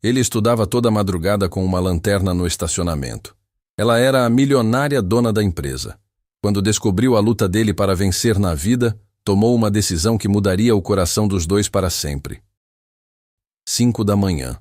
Ele estudava toda a madrugada com uma lanterna no estacionamento. Ela era a milionária dona da empresa. Quando descobriu a luta dele para vencer na vida, tomou uma decisão que mudaria o coração dos dois para sempre. 5 da manhã.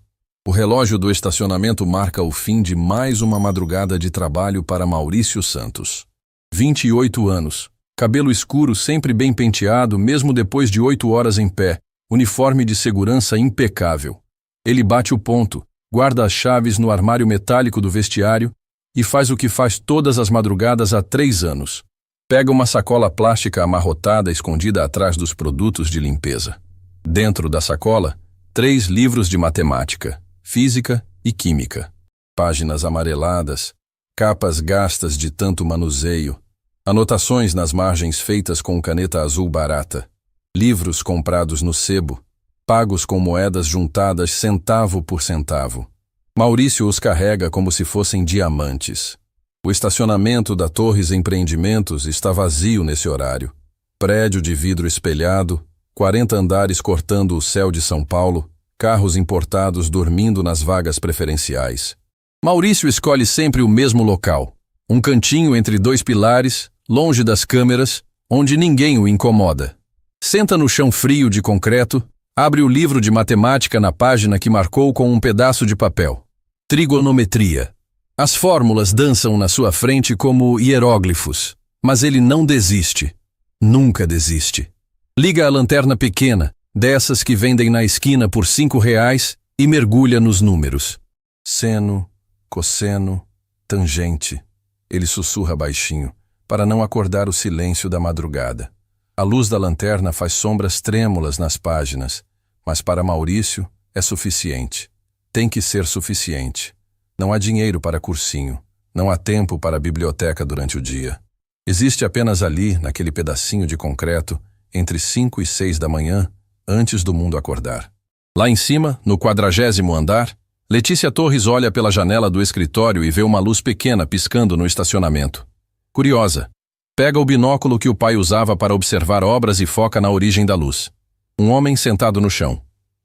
O relógio do estacionamento marca o fim de mais uma madrugada de trabalho para Maurício Santos. 28 anos. Cabelo escuro, sempre bem penteado, mesmo depois de 8 horas em pé. Uniforme de segurança impecável. Ele bate o ponto, guarda as chaves no armário metálico do vestiário e faz o que faz todas as madrugadas há 3 anos. Pega uma sacola plástica amarrotada escondida atrás dos produtos de limpeza. Dentro da sacola, 3 livros de matemática, física e química. Páginas amareladas, capas gastas de tanto manuseio, anotações nas margens feitas com caneta azul barata, livros comprados no sebo, pagos com moedas juntadas centavo por centavo. Maurício os carrega como se fossem diamantes. O estacionamento da Torres Empreendimentos está vazio nesse horário. Prédio de vidro espelhado, 40 andares cortando o céu de São Paulo, carros importados dormindo nas vagas preferenciais. Maurício escolhe sempre o mesmo local, um cantinho entre 2 pilares, longe das câmeras, onde ninguém o incomoda. Senta no chão frio de concreto, abre o livro de matemática na página que marcou com um pedaço de papel. Trigonometria. As fórmulas dançam na sua frente como hieróglifos, mas ele não desiste. Nunca desiste. Liga a lanterna pequena, dessas que vendem na esquina por R$5, e mergulha nos números. Seno, cosseno, tangente. Ele sussurra baixinho, para não acordar o silêncio da madrugada. A luz da lanterna faz sombras trêmulas nas páginas, mas para Maurício é suficiente. Tem que ser suficiente. Não há dinheiro para cursinho, não há tempo para a biblioteca durante o dia. Existe apenas ali, naquele pedacinho de concreto, entre 5 e 6 da manhã, antes do mundo acordar. Lá em cima, no 40º andar, Letícia Torres olha pela janela do escritório e vê uma luz pequena piscando no estacionamento. Curiosa, pega o binóculo que o pai usava para observar obras e foca na origem da luz. Um homem sentado no chão,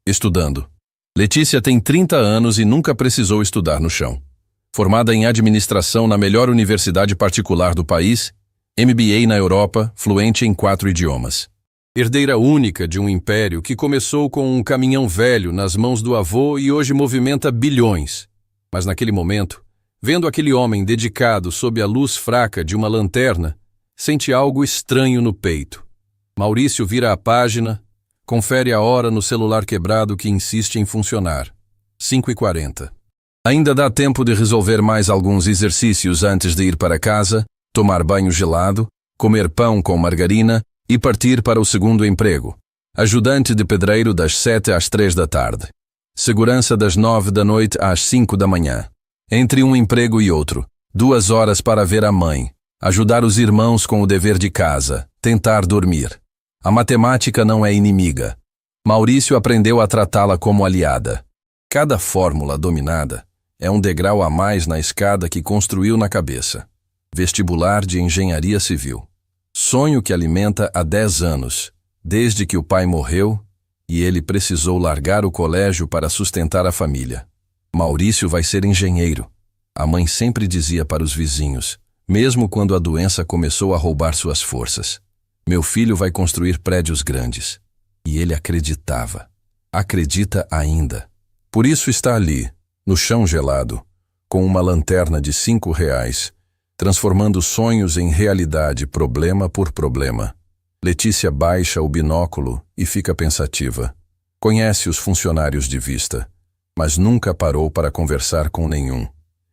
estudando. Letícia tem 30 anos e nunca precisou estudar no chão. Formada em administração na melhor universidade particular do país, MBA na Europa, fluente em 4 idiomas. Herdeira única de um império que começou com um caminhão velho nas mãos do avô e hoje movimenta bilhões. Mas naquele momento, vendo aquele homem dedicado sob a luz fraca de uma lanterna, sente algo estranho no peito. Maurício vira a página, confere a hora no celular quebrado que insiste em funcionar. 5h40. Ainda dá tempo de resolver mais alguns exercícios antes de ir para casa, tomar banho gelado, comer pão com margarina e partir para o segundo emprego. Ajudante de pedreiro das 7 às 3 da tarde. Segurança das 9 da noite às 5 da manhã. Entre um emprego e outro, 2 horas para ver a mãe, ajudar os irmãos com o dever de casa, tentar dormir. A matemática não é inimiga. Maurício aprendeu a tratá-la como aliada. Cada fórmula dominada é um degrau a mais na escada que construiu na cabeça. Vestibular de Engenharia Civil. Sonho que alimenta há 10 anos, desde que o pai morreu e ele precisou largar o colégio para sustentar a família. Maurício vai ser engenheiro. A mãe sempre dizia para os vizinhos, mesmo quando a doença começou a roubar suas forças. Meu filho vai construir prédios grandes. E ele acreditava. Acredita ainda. Por isso está ali, no chão gelado, com uma lanterna de R$5, transformando sonhos em realidade problema por problema. Letícia baixa o binóculo e fica pensativa. Conhece os funcionários de vista, mas nunca parou para conversar com nenhum.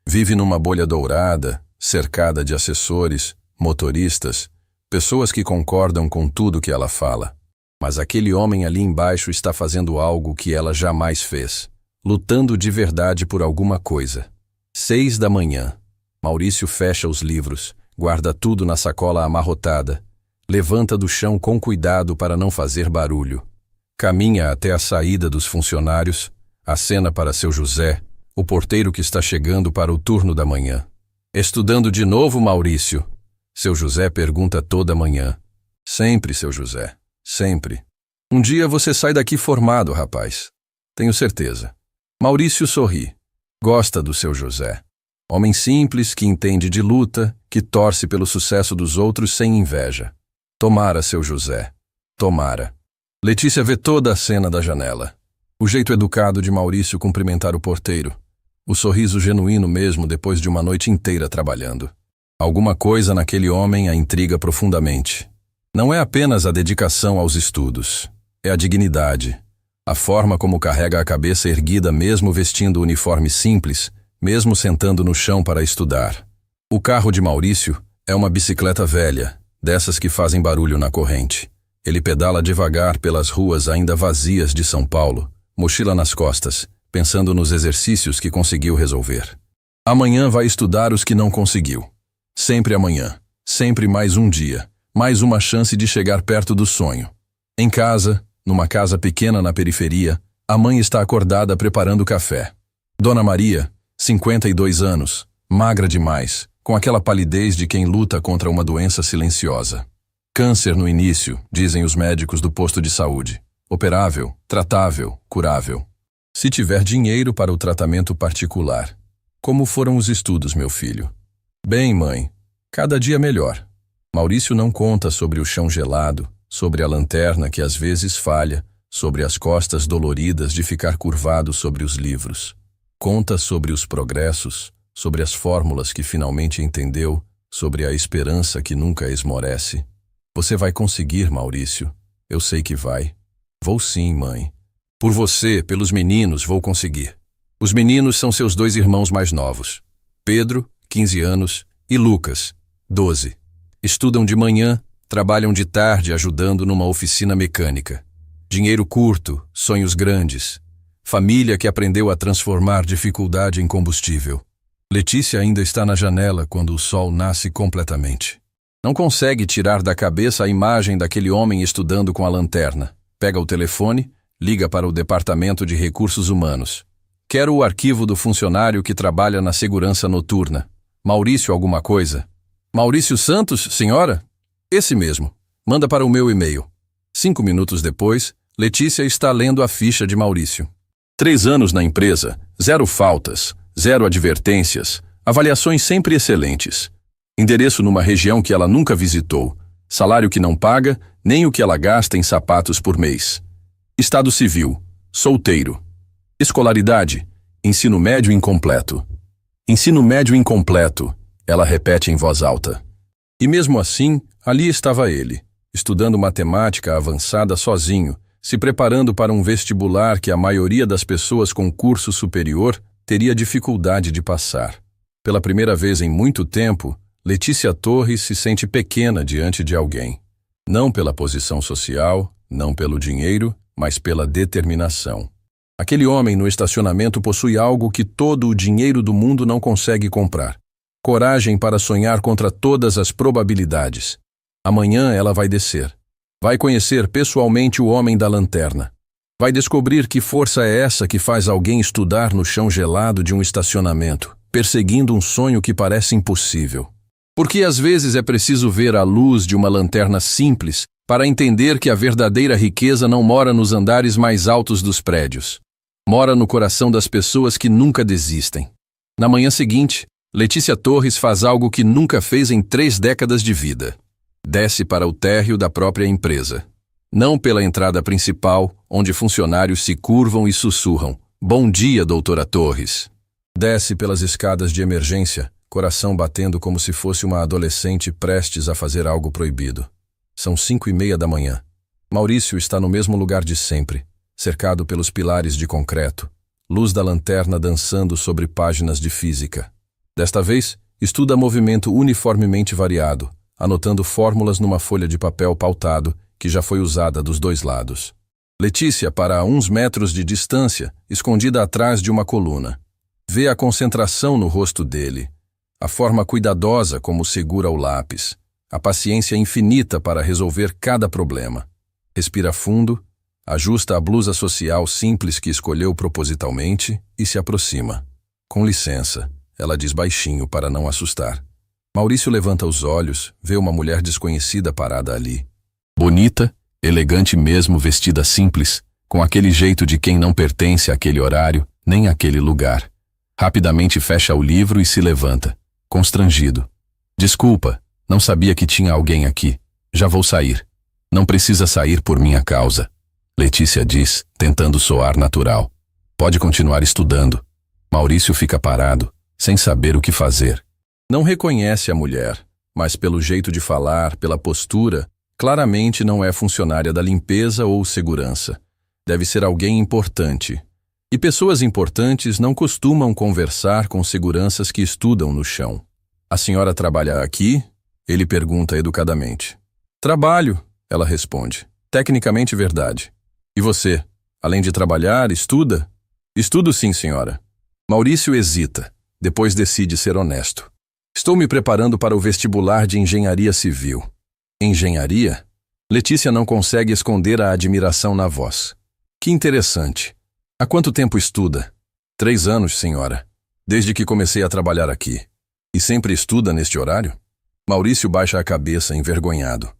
Vive numa bolha dourada, cercada de assessores, motoristas, pessoas que concordam com tudo que ela fala. Mas aquele homem ali embaixo está fazendo algo que ela jamais fez, lutando de verdade por alguma coisa. 6 da manhã. Maurício fecha os livros, guarda tudo na sacola amarrotada, levanta do chão com cuidado para não fazer barulho. Caminha até a saída dos funcionários, acena para seu José, o porteiro que está chegando para o turno da manhã. Estudando de novo, Maurício? Seu José pergunta toda manhã. Sempre, seu José, sempre. Um dia você sai daqui formado, rapaz. Tenho certeza. Maurício sorri. Gosta do seu José. Homem simples, que entende de luta, que torce pelo sucesso dos outros sem inveja. Tomara, seu José. Tomara. Letícia vê toda a cena da janela. O jeito educado de Maurício cumprimentar o porteiro. O sorriso genuíno mesmo depois de uma noite inteira trabalhando. Alguma coisa naquele homem a intriga profundamente. Não é apenas a dedicação aos estudos. É a dignidade. A forma como carrega a cabeça erguida mesmo vestindo o uniforme simples, mesmo sentando no chão para estudar. O carro de Maurício é uma bicicleta velha, dessas que fazem barulho na corrente. Ele pedala devagar pelas ruas ainda vazias de São Paulo, mochila nas costas, pensando nos exercícios que conseguiu resolver. Amanhã vai estudar os que não conseguiu. Sempre amanhã, sempre mais um dia, mais uma chance de chegar perto do sonho. Em casa, numa casa pequena na periferia, a mãe está acordada preparando café. Dona Maria, 52 anos, magra demais, com aquela palidez de quem luta contra uma doença silenciosa. Câncer no início, dizem os médicos do posto de saúde. Operável, tratável, curável. Se tiver dinheiro para o tratamento particular. Como foram os estudos, meu filho? Bem, mãe, cada dia melhor. Maurício não conta sobre o chão gelado, sobre a lanterna que às vezes falha, sobre as costas doloridas de ficar curvado sobre os livros. Conta sobre os progressos, sobre as fórmulas que finalmente entendeu, sobre a esperança que nunca esmorece. Você vai conseguir, Maurício. Eu sei que vai. Vou sim, mãe. Por você, pelos meninos, vou conseguir. Os meninos são seus 2 irmãos mais novos. Pedro, 15 anos, e Lucas, 12. Estudam de manhã, trabalham de tarde ajudando numa oficina mecânica. Dinheiro curto, sonhos grandes. Família que aprendeu a transformar dificuldade em combustível. Letícia ainda está na janela quando o sol nasce completamente. Não consegue tirar da cabeça a imagem daquele homem estudando com a lanterna. Pega o telefone, liga para o Departamento de Recursos Humanos. Quero o arquivo do funcionário que trabalha na segurança noturna. Maurício alguma coisa? Maurício Santos, senhora? Esse mesmo. Manda para o meu e-mail. 5 minutos depois, Letícia está lendo a ficha de Maurício. 3 anos na empresa, 0 faltas, 0 advertências, avaliações sempre excelentes. Endereço numa região que ela nunca visitou. Salário que não paga, nem o que ela gasta em sapatos por mês. Estado civil, solteiro. Escolaridade, ensino médio incompleto. Ensino médio incompleto, ela repete em voz alta. E mesmo assim, ali estava ele, estudando matemática avançada sozinho, se preparando para um vestibular que a maioria das pessoas com curso superior teria dificuldade de passar. Pela primeira vez em muito tempo, Letícia Torres se sente pequena diante de alguém. Não pela posição social, não pelo dinheiro, mas pela determinação. Aquele homem no estacionamento possui algo que todo o dinheiro do mundo não consegue comprar. Coragem para sonhar contra todas as probabilidades. Amanhã ela vai descer. Vai conhecer pessoalmente o homem da lanterna. Vai descobrir que força é essa que faz alguém estudar no chão gelado de um estacionamento, perseguindo um sonho que parece impossível. Porque às vezes é preciso ver a luz de uma lanterna simples para entender que a verdadeira riqueza não mora nos andares mais altos dos prédios. Mora no coração das pessoas que nunca desistem. Na manhã seguinte, Letícia Torres faz algo que nunca fez em 3 décadas de vida. Desce para o térreo da própria empresa. Não pela entrada principal, onde funcionários se curvam e sussurram. Bom dia, doutora Torres. Desce pelas escadas de emergência, coração batendo como se fosse uma adolescente prestes a fazer algo proibido. São 5:30 da manhã. Maurício está no mesmo lugar de sempre, cercado pelos pilares de concreto, luz da lanterna dançando sobre páginas de física. Desta vez, estuda movimento uniformemente variado, anotando fórmulas numa folha de papel pautado que já foi usada dos 2 lados. Letícia para a uns metros de distância, escondida atrás de uma coluna. Vê a concentração no rosto dele, a forma cuidadosa como segura o lápis, a paciência infinita para resolver cada problema. Respira fundo, ajusta a blusa social simples que escolheu propositalmente e se aproxima. Com licença, ela diz baixinho para não assustar. Maurício levanta os olhos, vê uma mulher desconhecida parada ali. Bonita, elegante mesmo, vestida simples, com aquele jeito de quem não pertence àquele horário, nem aquele lugar. Rapidamente fecha o livro e se levanta, constrangido. Desculpa, não sabia que tinha alguém aqui. Já vou sair. Não precisa sair por minha causa. Letícia diz, tentando soar natural. Pode continuar estudando. Maurício fica parado, sem saber o que fazer. Não reconhece a mulher, mas pelo jeito de falar, pela postura, claramente não é funcionária da limpeza ou segurança. Deve ser alguém importante. E pessoas importantes não costumam conversar com seguranças que estudam no chão. A senhora trabalha aqui? Ele pergunta educadamente. Trabalho, ela responde. Tecnicamente verdade. E você, além de trabalhar, estuda? Estudo sim, senhora. Maurício hesita, depois decide ser honesto. Estou me preparando para o vestibular de engenharia civil. Engenharia? Letícia não consegue esconder a admiração na voz. Que interessante. Há quanto tempo estuda? 3 anos, senhora. Desde que comecei a trabalhar aqui. E sempre estuda neste horário? Maurício baixa a cabeça, envergonhado.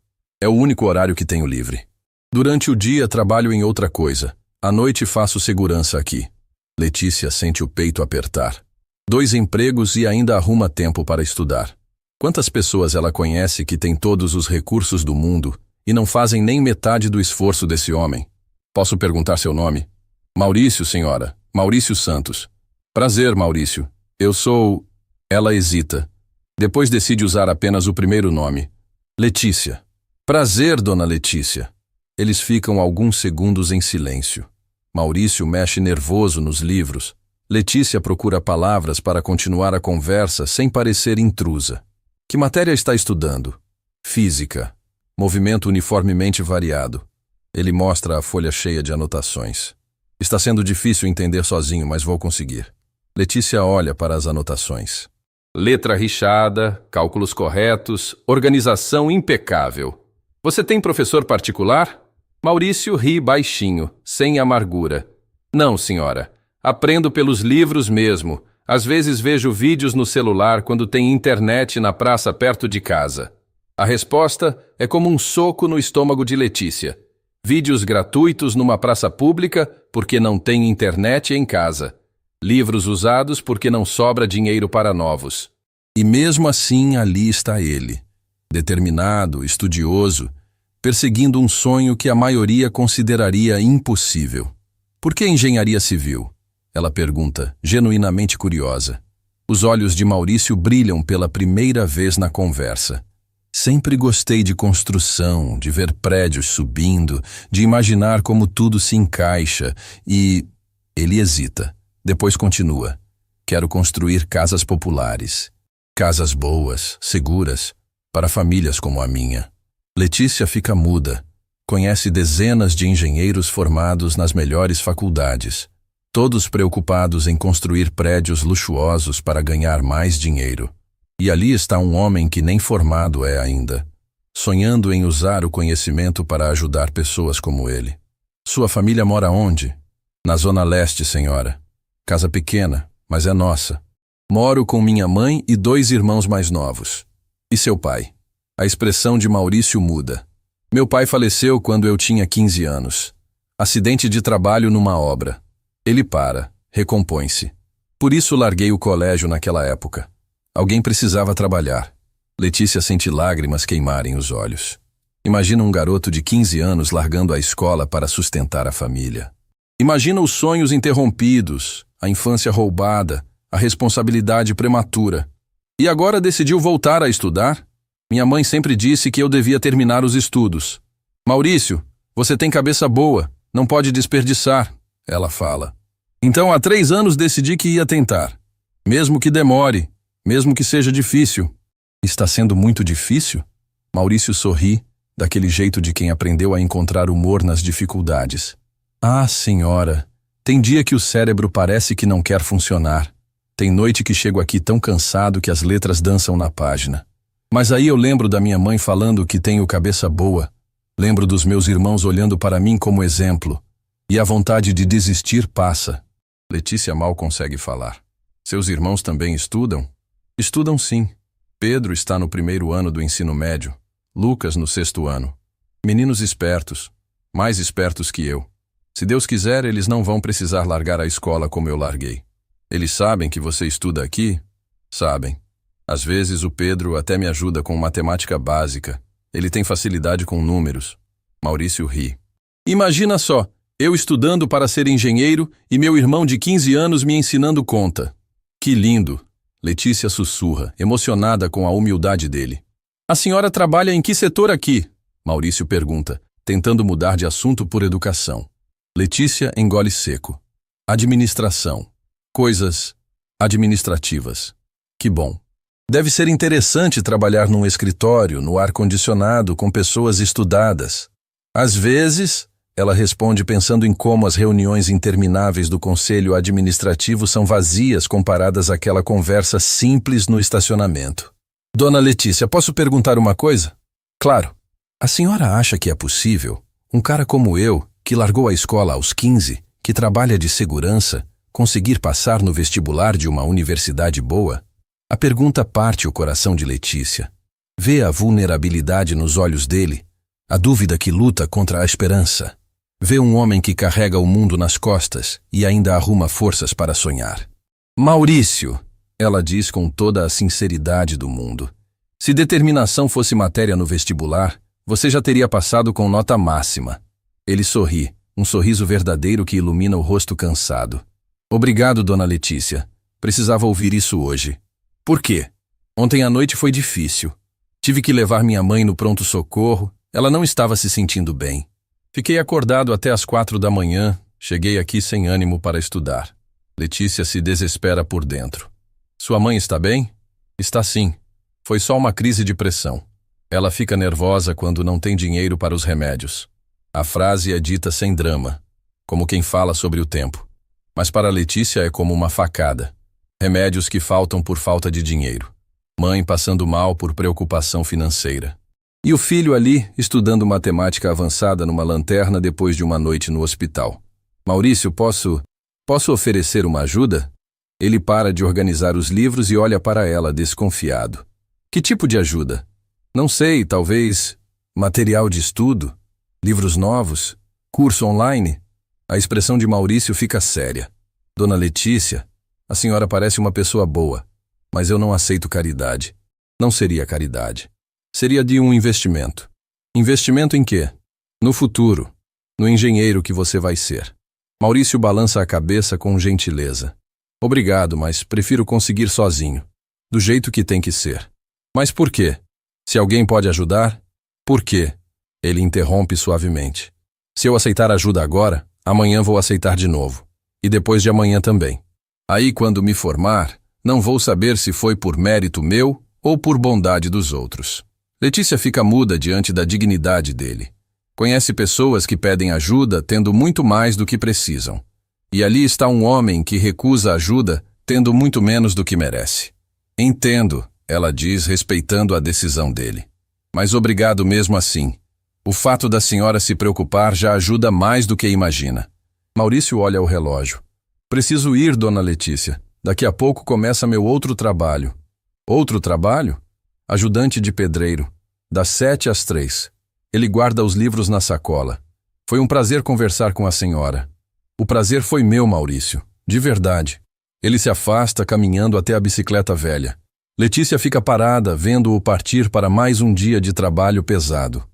É o único horário que tenho livre. Durante o dia trabalho em outra coisa. À noite faço segurança aqui. Letícia sente o peito apertar. 2 empregos e ainda arruma tempo para estudar. Quantas pessoas ela conhece que têm todos os recursos do mundo e não fazem nem metade do esforço desse homem? Posso perguntar seu nome? Maurício, senhora. Maurício Santos. Prazer, Maurício. Eu sou... Ela hesita. Depois decide usar apenas o primeiro nome. Letícia. Prazer, dona Letícia. Eles ficam alguns segundos em silêncio. Maurício mexe nervoso nos livros. Letícia procura palavras para continuar a conversa sem parecer intrusa. Que matéria está estudando? Física. Movimento uniformemente variado. Ele mostra a folha cheia de anotações. Está sendo difícil entender sozinho, mas vou conseguir. Letícia olha para as anotações. Letra rixada, cálculos corretos, organização impecável. Você tem professor particular? Maurício ri baixinho, sem amargura. Não, senhora. Aprendo pelos livros mesmo. Às vezes vejo vídeos no celular quando tem internet na praça perto de casa. A resposta é como um soco no estômago de Letícia. Vídeos gratuitos numa praça pública porque não tem internet em casa. Livros usados porque não sobra dinheiro para novos. E mesmo assim ali está ele, determinado, estudioso, perseguindo um sonho que a maioria consideraria impossível. Por que engenharia civil? Ela pergunta, genuinamente curiosa. Os olhos de Maurício brilham pela primeira vez na conversa. Sempre gostei de construção, de ver prédios subindo, de imaginar como tudo se encaixa e... Ele hesita, depois continua. Quero construir casas populares. Casas boas, seguras, para famílias como a minha. Letícia fica muda. Conhece dezenas de engenheiros formados nas melhores faculdades, todos preocupados em construir prédios luxuosos para ganhar mais dinheiro. E ali está um homem que nem formado é ainda, sonhando em usar o conhecimento para ajudar pessoas como ele. Sua família mora onde? Na Zona Leste, senhora. Casa pequena, mas é nossa. Moro com minha mãe e 2 irmãos mais novos. E seu pai? A expressão de Maurício muda. Meu pai faleceu quando eu tinha 15 anos. Acidente de trabalho numa obra. Ele para, recompõe-se. Por isso larguei o colégio naquela época. Alguém precisava trabalhar. Letícia sente lágrimas queimarem os olhos. Imagina um garoto de 15 anos largando a escola para sustentar a família. Imagina os sonhos interrompidos, a infância roubada, a responsabilidade prematura. E agora decidiu voltar a estudar? Minha mãe sempre disse que eu devia terminar os estudos. Maurício, você tem cabeça boa, não pode desperdiçar, ela fala. Então há 3 anos decidi que ia tentar. Mesmo que demore, mesmo que seja difícil. Está sendo muito difícil? Maurício sorri, daquele jeito de quem aprendeu a encontrar humor nas dificuldades. Ah, senhora, tem dia que o cérebro parece que não quer funcionar. Tem noite que chego aqui tão cansado que as letras dançam na página. Mas aí eu lembro da minha mãe falando que tenho cabeça boa. Lembro dos meus irmãos olhando para mim como exemplo. E a vontade de desistir passa. Letícia mal consegue falar. Seus irmãos também estudam? Estudam sim. Pedro está no 1º ano do ensino médio. Lucas no 6º ano. Meninos espertos. Mais espertos que eu. Se Deus quiser, eles não vão precisar largar a escola como eu larguei. Eles sabem que você estuda aqui? Sabem. Às vezes o Pedro até me ajuda com matemática básica. Ele tem facilidade com números. Maurício ri. Imagina só, eu estudando para ser engenheiro e meu irmão de 15 anos me ensinando conta. Que lindo! Letícia sussurra, emocionada com a humildade dele. A senhora trabalha em que setor aqui? Maurício pergunta, tentando mudar de assunto por educação. Letícia engole seco. Administração. Coisas administrativas. Que bom. Deve ser interessante trabalhar num escritório, no ar-condicionado, com pessoas estudadas. Às vezes, ela responde pensando em como as reuniões intermináveis do conselho administrativo são vazias comparadas àquela conversa simples no estacionamento. Dona Letícia, posso perguntar uma coisa? Claro. A senhora acha que é possível um cara como eu, que largou a escola aos 15, que trabalha de segurança, conseguir passar no vestibular de uma universidade boa? A pergunta parte o coração de Letícia. Vê a vulnerabilidade nos olhos dele, a dúvida que luta contra a esperança. Vê um homem que carrega o mundo nas costas e ainda arruma forças para sonhar. Maurício, ela diz com toda a sinceridade do mundo. Se determinação fosse matéria no vestibular, você já teria passado com nota máxima. Ele sorri, um sorriso verdadeiro que ilumina o rosto cansado. Obrigado, dona Letícia. Precisava ouvir isso hoje. Por quê? Ontem à noite foi difícil. Tive que levar minha mãe no pronto-socorro. Ela não estava se sentindo bem. Fiquei acordado até às 4 da manhã. Cheguei aqui sem ânimo para estudar. Letícia se desespera por dentro. Sua mãe está bem? Está sim. Foi só uma crise de pressão. Ela fica nervosa quando não tem dinheiro para os remédios. A frase é dita sem drama, como quem fala sobre o tempo. Mas para Letícia é como uma facada. Remédios que faltam por falta de dinheiro. Mãe passando mal por preocupação financeira. E o filho ali, estudando matemática avançada numa lanterna depois de uma noite no hospital. Maurício, posso oferecer uma ajuda? Ele para de organizar os livros e olha para ela desconfiado. Que tipo de ajuda? Não sei, talvez material de estudo? Livros novos? Curso online? A expressão de Maurício fica séria. Dona Letícia, a senhora parece uma pessoa boa, mas eu não aceito caridade. Não seria caridade. Seria de um investimento. Investimento em quê? No futuro. No engenheiro que você vai ser. Maurício balança a cabeça com gentileza. Obrigado, mas prefiro conseguir sozinho. Do jeito que tem que ser. Mas por quê? Se alguém pode ajudar? Por quê? Ele interrompe suavemente. Se eu aceitar ajuda agora, amanhã vou aceitar de novo. E depois de amanhã também. Aí, quando me formar, não vou saber se foi por mérito meu ou por bondade dos outros. Letícia fica muda diante da dignidade dele. Conhece pessoas que pedem ajuda tendo muito mais do que precisam. E ali está um homem que recusa ajuda tendo muito menos do que merece. Entendo, ela diz, respeitando a decisão dele. Mas obrigado mesmo assim. O fato da senhora se preocupar já ajuda mais do que imagina. Maurício olha o relógio. Preciso ir, dona Letícia. Daqui a pouco começa meu outro trabalho. Outro trabalho? Ajudante de pedreiro. Das 7 às 3. Ele guarda os livros na sacola. Foi um prazer conversar com a senhora. O prazer foi meu, Maurício. De verdade. Ele se afasta, caminhando até a bicicleta velha. Letícia fica parada, vendo-o partir para mais um dia de trabalho pesado.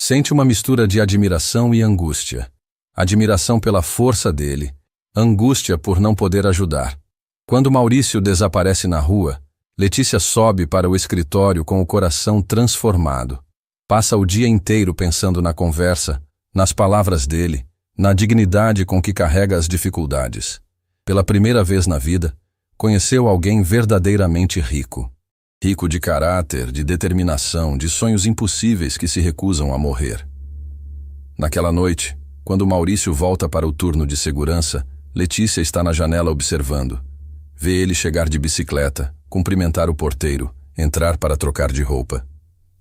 Sente uma mistura de admiração e angústia. Admiração pela força dele. Angústia por não poder ajudar. Quando Maurício desaparece na rua, Letícia sobe para o escritório com o coração transformado. Passa o dia inteiro pensando na conversa, nas palavras dele, na dignidade com que carrega as dificuldades. Pela primeira vez na vida, conheceu alguém verdadeiramente rico. Rico de caráter, de determinação, de sonhos impossíveis que se recusam a morrer. Naquela noite, quando Maurício volta para o turno de segurança, Letícia está na janela observando. Vê ele chegar de bicicleta, cumprimentar o porteiro, entrar para trocar de roupa.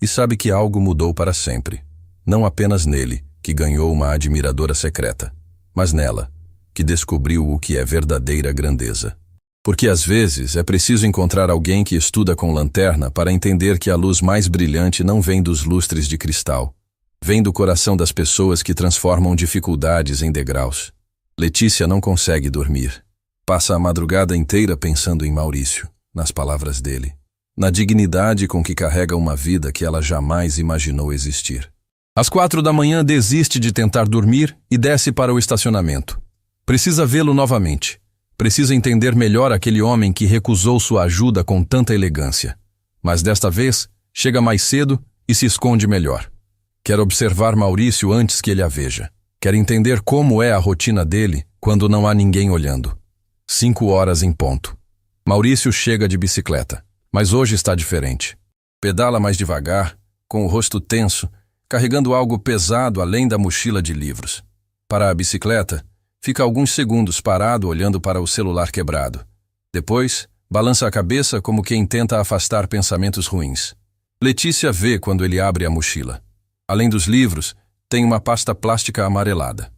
E sabe que algo mudou para sempre. Não apenas nele, que ganhou uma admiradora secreta, mas nela, que descobriu o que é verdadeira grandeza. Porque às vezes é preciso encontrar alguém que estuda com lanterna para entender que a luz mais brilhante não vem dos lustres de cristal, Vem do coração das pessoas que transformam dificuldades em degraus. Letícia não consegue dormir. Passa a madrugada inteira pensando em Maurício, nas palavras dele, na dignidade com que carrega uma vida que ela jamais imaginou existir. Às 4 da manhã desiste de tentar dormir e desce para o estacionamento. Precisa vê-lo novamente. Precisa entender melhor aquele homem que recusou sua ajuda com tanta elegância. Mas desta vez, chega mais cedo e se esconde melhor. Quer observar Maurício antes que ele a veja. Quer entender como é a rotina dele quando não há ninguém olhando. 5 horas em ponto. Maurício chega de bicicleta, mas hoje está diferente. Pedala mais devagar, com o rosto tenso, carregando algo pesado além da mochila de livros. Para a bicicleta, fica alguns segundos parado olhando para o celular quebrado. Depois, balança a cabeça como quem tenta afastar pensamentos ruins. Letícia vê quando ele abre a mochila. Além dos livros, tem uma pasta plástica amarelada.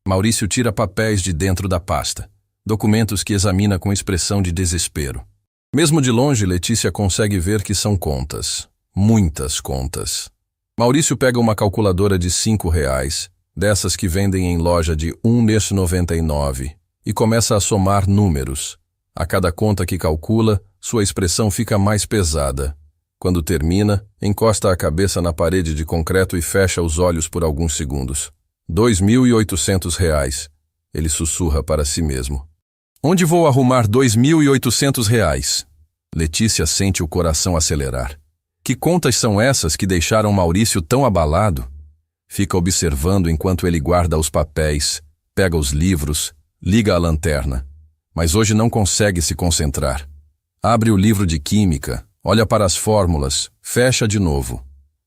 Maurício tira papéis de dentro da pasta, documentos que examina com expressão de desespero. Mesmo de longe, Letícia consegue ver que são contas. Muitas contas. Maurício pega uma calculadora de R$5, dessas que vendem em loja de R$1,99, e começa a somar números. A cada conta que calcula, sua expressão fica mais pesada. Quando termina, encosta a cabeça na parede de concreto e fecha os olhos por alguns segundos. R$2.800, ele sussurra para si mesmo. Onde vou arrumar R$2.800? Letícia sente o coração acelerar. Que contas são essas que deixaram Maurício tão abalado? Fica observando enquanto ele guarda os papéis, pega os livros, liga a lanterna. Mas hoje não consegue se concentrar. Abre o livro de química, olha para as fórmulas, fecha de novo.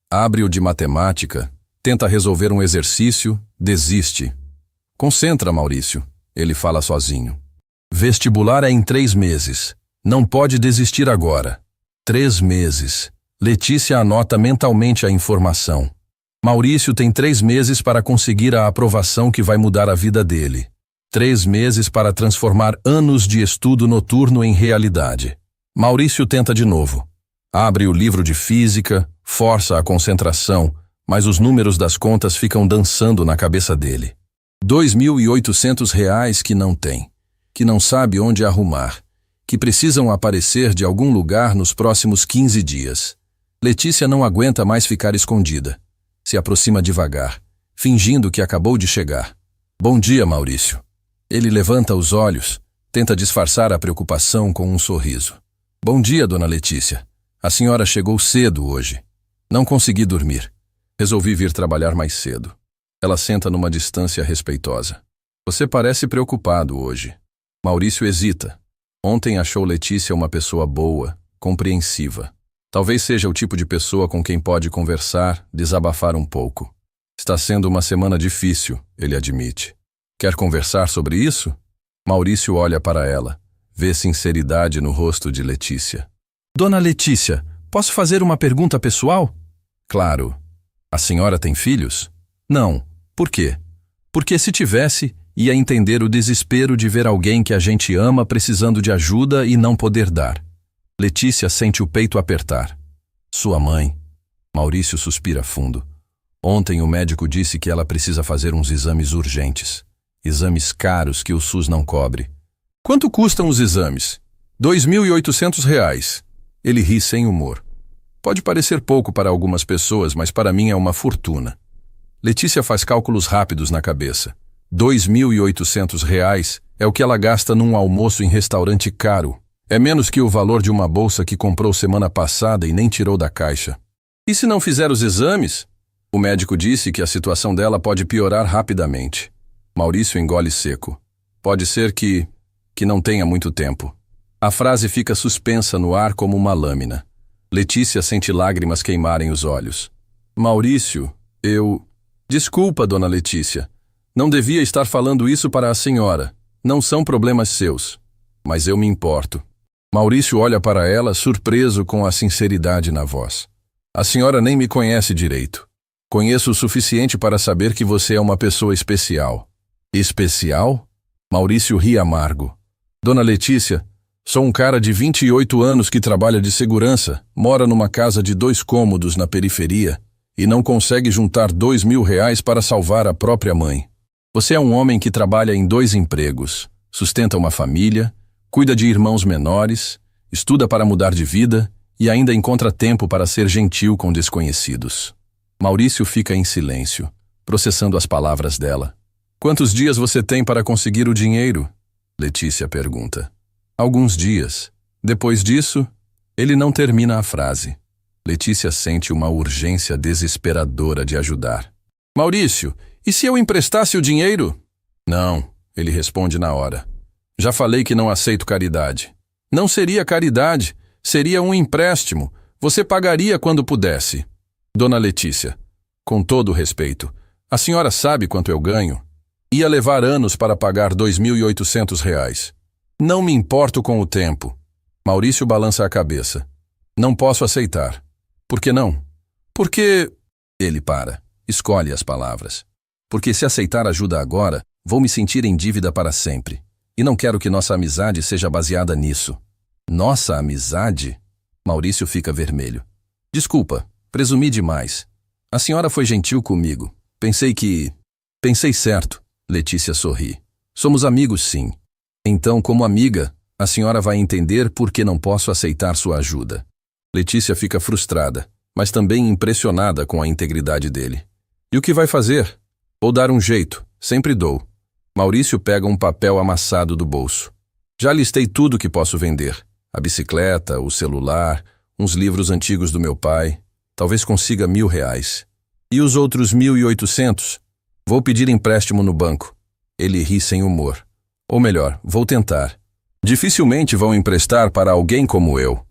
Abre o de matemática, tenta resolver um exercício, desiste. Concentra, Maurício, ele fala sozinho. Vestibular é em 3 meses. Não pode desistir agora. 3 meses. Letícia anota mentalmente a informação. Maurício tem 3 meses para conseguir a aprovação que vai mudar a vida dele. 3 meses para transformar anos de estudo noturno em realidade. Maurício tenta de novo. Abre o livro de física, força a concentração, mas os números das contas ficam dançando na cabeça dele. R$2.800 que não tem, que não sabe onde arrumar, que precisam aparecer de algum lugar nos próximos 15 dias. Letícia não aguenta mais ficar escondida. Se aproxima devagar, fingindo que acabou de chegar. Bom dia, Maurício. Ele levanta os olhos, tenta disfarçar a preocupação com um sorriso. Bom dia, dona Letícia. A senhora chegou cedo hoje. Não consegui dormir. Resolvi vir trabalhar mais cedo. Ela senta numa distância respeitosa. Você parece preocupado hoje. Maurício hesita. Ontem achou Letícia uma pessoa boa, compreensiva. Talvez seja o tipo de pessoa com quem pode conversar, desabafar um pouco. Está sendo uma semana difícil, ele admite. Quer conversar sobre isso? Maurício olha para ela. Vê sinceridade no rosto de Letícia. Dona Letícia, posso fazer uma pergunta pessoal? Claro. A senhora tem filhos? Não. Por quê? Porque se tivesse, ia entender o desespero de ver alguém que a gente ama precisando de ajuda e não poder dar. Letícia sente o peito apertar. Sua mãe. Maurício suspira fundo. Ontem o médico disse que ela precisa fazer uns exames urgentes. Exames caros que o SUS não cobre. Quanto custam os exames? R$2.800. Ele ri sem humor. Pode parecer pouco para algumas pessoas, mas para mim é uma fortuna. Letícia faz cálculos rápidos na cabeça. R$2.800 é o que ela gasta num almoço em restaurante caro. É menos que o valor de uma bolsa que comprou semana passada e nem tirou da caixa. E se não fizer os exames? O médico disse que a situação dela pode piorar rapidamente. Maurício engole seco. Pode ser que não tenha muito tempo. A frase fica suspensa no ar como uma lâmina. Letícia sente lágrimas queimarem os olhos. Maurício, Desculpa, dona Letícia. Não devia estar falando isso para a senhora. Não são problemas seus. Mas eu me importo. Maurício olha para ela, surpreso com a sinceridade na voz. A senhora nem me conhece direito. Conheço o suficiente para saber que você é uma pessoa especial. Especial? Maurício ri amargo. Dona Letícia, sou um cara de 28 anos que trabalha de segurança, mora numa casa de 2 cômodos na periferia e não consegue juntar R$ 2.000 para salvar a própria mãe. Você é um homem que trabalha em 2 empregos, sustenta uma família, cuida de irmãos menores, estuda para mudar de vida e ainda encontra tempo para ser gentil com desconhecidos. Maurício fica em silêncio, processando as palavras dela. Quantos dias você tem para conseguir o dinheiro? Letícia pergunta. Alguns dias. Depois disso, ele não termina a frase. Letícia sente uma urgência desesperadora de ajudar. Maurício, e se eu emprestasse o dinheiro? Não, ele responde na hora. Já falei que não aceito caridade. Não seria caridade, seria um empréstimo. Você pagaria quando pudesse. Dona Letícia, com todo o respeito, a senhora sabe quanto eu ganho? Ia levar anos para pagar R$ 2.800. Não me importo com o tempo. Maurício balança a cabeça. Não posso aceitar. Por que não? Porque... Ele para, escolhe as palavras. Porque se aceitar ajuda agora, vou me sentir em dívida para sempre. E não quero que nossa amizade seja baseada nisso. Nossa amizade? Maurício fica vermelho. Desculpa, presumi demais. A senhora foi gentil comigo. Pensei certo. Letícia sorri. Somos amigos, sim. Então, como amiga, a senhora vai entender por que não posso aceitar sua ajuda. Letícia fica frustrada, mas também impressionada com a integridade dele. E o que vai fazer? Ou dar um jeito, sempre dou. Maurício pega um papel amassado do bolso. Já listei tudo que posso vender. A bicicleta, o celular, uns livros antigos do meu pai. Talvez consiga R$ 1.000. E os outros 1.800? Vou pedir empréstimo no banco. Ele ri sem humor. Ou melhor, vou tentar. Dificilmente vão emprestar para alguém como eu.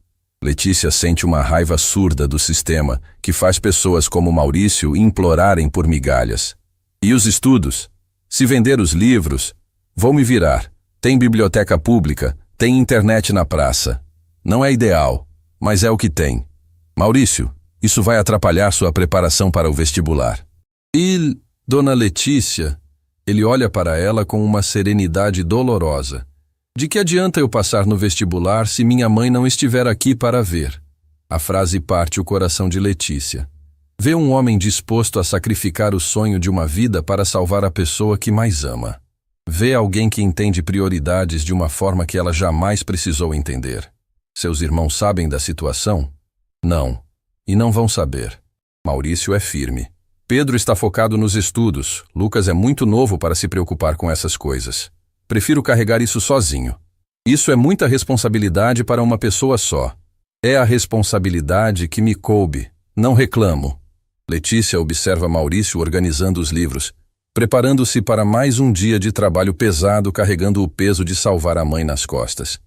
Letícia sente uma raiva surda do sistema que faz pessoas como Maurício implorarem por migalhas. E os estudos? Se vender os livros, vou me virar. Tem biblioteca pública, tem internet na praça. Não é ideal, mas é o que tem. Maurício, isso vai atrapalhar sua preparação para o vestibular. E, Dona Letícia, ele olha para ela com uma serenidade dolorosa. De que adianta eu passar no vestibular se minha mãe não estiver aqui para ver? A frase parte o coração de Letícia. Vê um homem disposto a sacrificar o sonho de uma vida para salvar a pessoa que mais ama. Vê alguém que entende prioridades de uma forma que ela jamais precisou entender. Seus irmãos sabem da situação? Não. E não vão saber. Maurício é firme. Pedro está focado nos estudos. Lucas é muito novo para se preocupar com essas coisas. Prefiro carregar isso sozinho. Isso é muita responsabilidade para uma pessoa só. É a responsabilidade que me coube. Não reclamo. Letícia observa Maurício organizando os livros, preparando-se para mais um dia de trabalho pesado carregando o peso de salvar a mãe nas costas.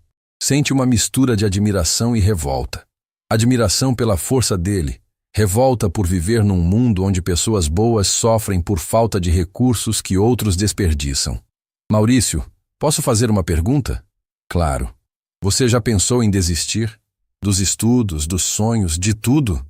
Sente uma mistura de admiração e revolta. Admiração pela força dele, revolta por viver num mundo onde pessoas boas sofrem por falta de recursos que outros desperdiçam. Maurício, posso fazer uma pergunta? Claro. Você já pensou em desistir? Dos estudos, dos sonhos, de tudo?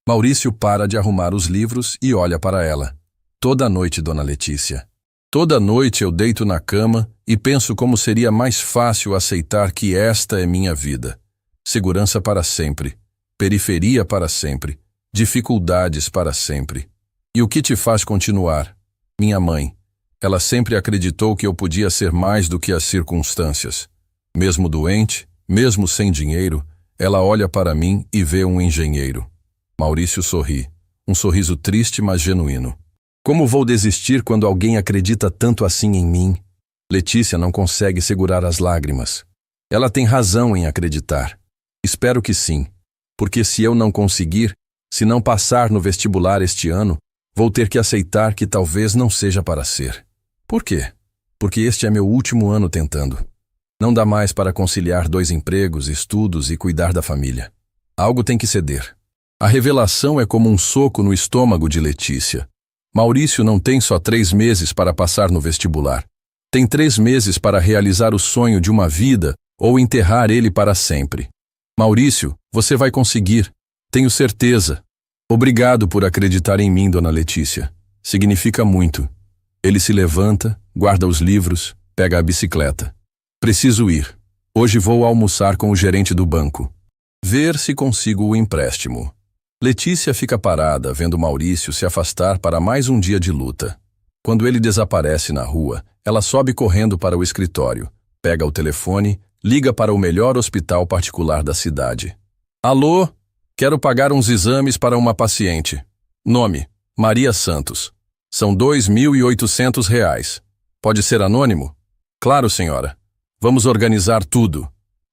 Maurício para de arrumar os livros e olha para ela. Toda noite, Dona Letícia. Toda noite eu deito na cama e penso como seria mais fácil aceitar que esta é minha vida. Segurança para sempre. Periferia para sempre. Dificuldades para sempre. E o que te faz continuar? Minha mãe. Ela sempre acreditou que eu podia ser mais do que as circunstâncias. Mesmo doente, mesmo sem dinheiro, ela olha para mim e vê um engenheiro. Maurício sorri. Um sorriso triste, mas genuíno. Como vou desistir quando alguém acredita tanto assim em mim? Letícia não consegue segurar as lágrimas. Ela tem razão em acreditar. Espero que sim. Porque se eu não conseguir, se não passar no vestibular este ano, vou ter que aceitar que talvez não seja para ser. Por quê? Porque este é meu último ano tentando. Não dá mais para conciliar 2 empregos, estudos e cuidar da família. Algo tem que ceder. A revelação é como um soco no estômago de Letícia. Maurício não tem só 3 meses para passar no vestibular. Tem 3 meses para realizar o sonho de uma vida ou enterrar ele para sempre. Maurício, você vai conseguir. Tenho certeza. Obrigado por acreditar em mim, Dona Letícia. Significa muito. Ele se levanta, guarda os livros, pega a bicicleta. Preciso ir. Hoje vou almoçar com o gerente do banco. Ver se consigo o empréstimo. Letícia fica parada, vendo Maurício se afastar para mais um dia de luta. Quando ele desaparece na rua, ela sobe correndo para o escritório, pega o telefone, liga para o melhor hospital particular da cidade. Alô? Quero pagar uns exames para uma paciente. Nome: Maria Santos. São R$ 2.800. Pode ser anônimo? Claro, senhora. Vamos organizar tudo.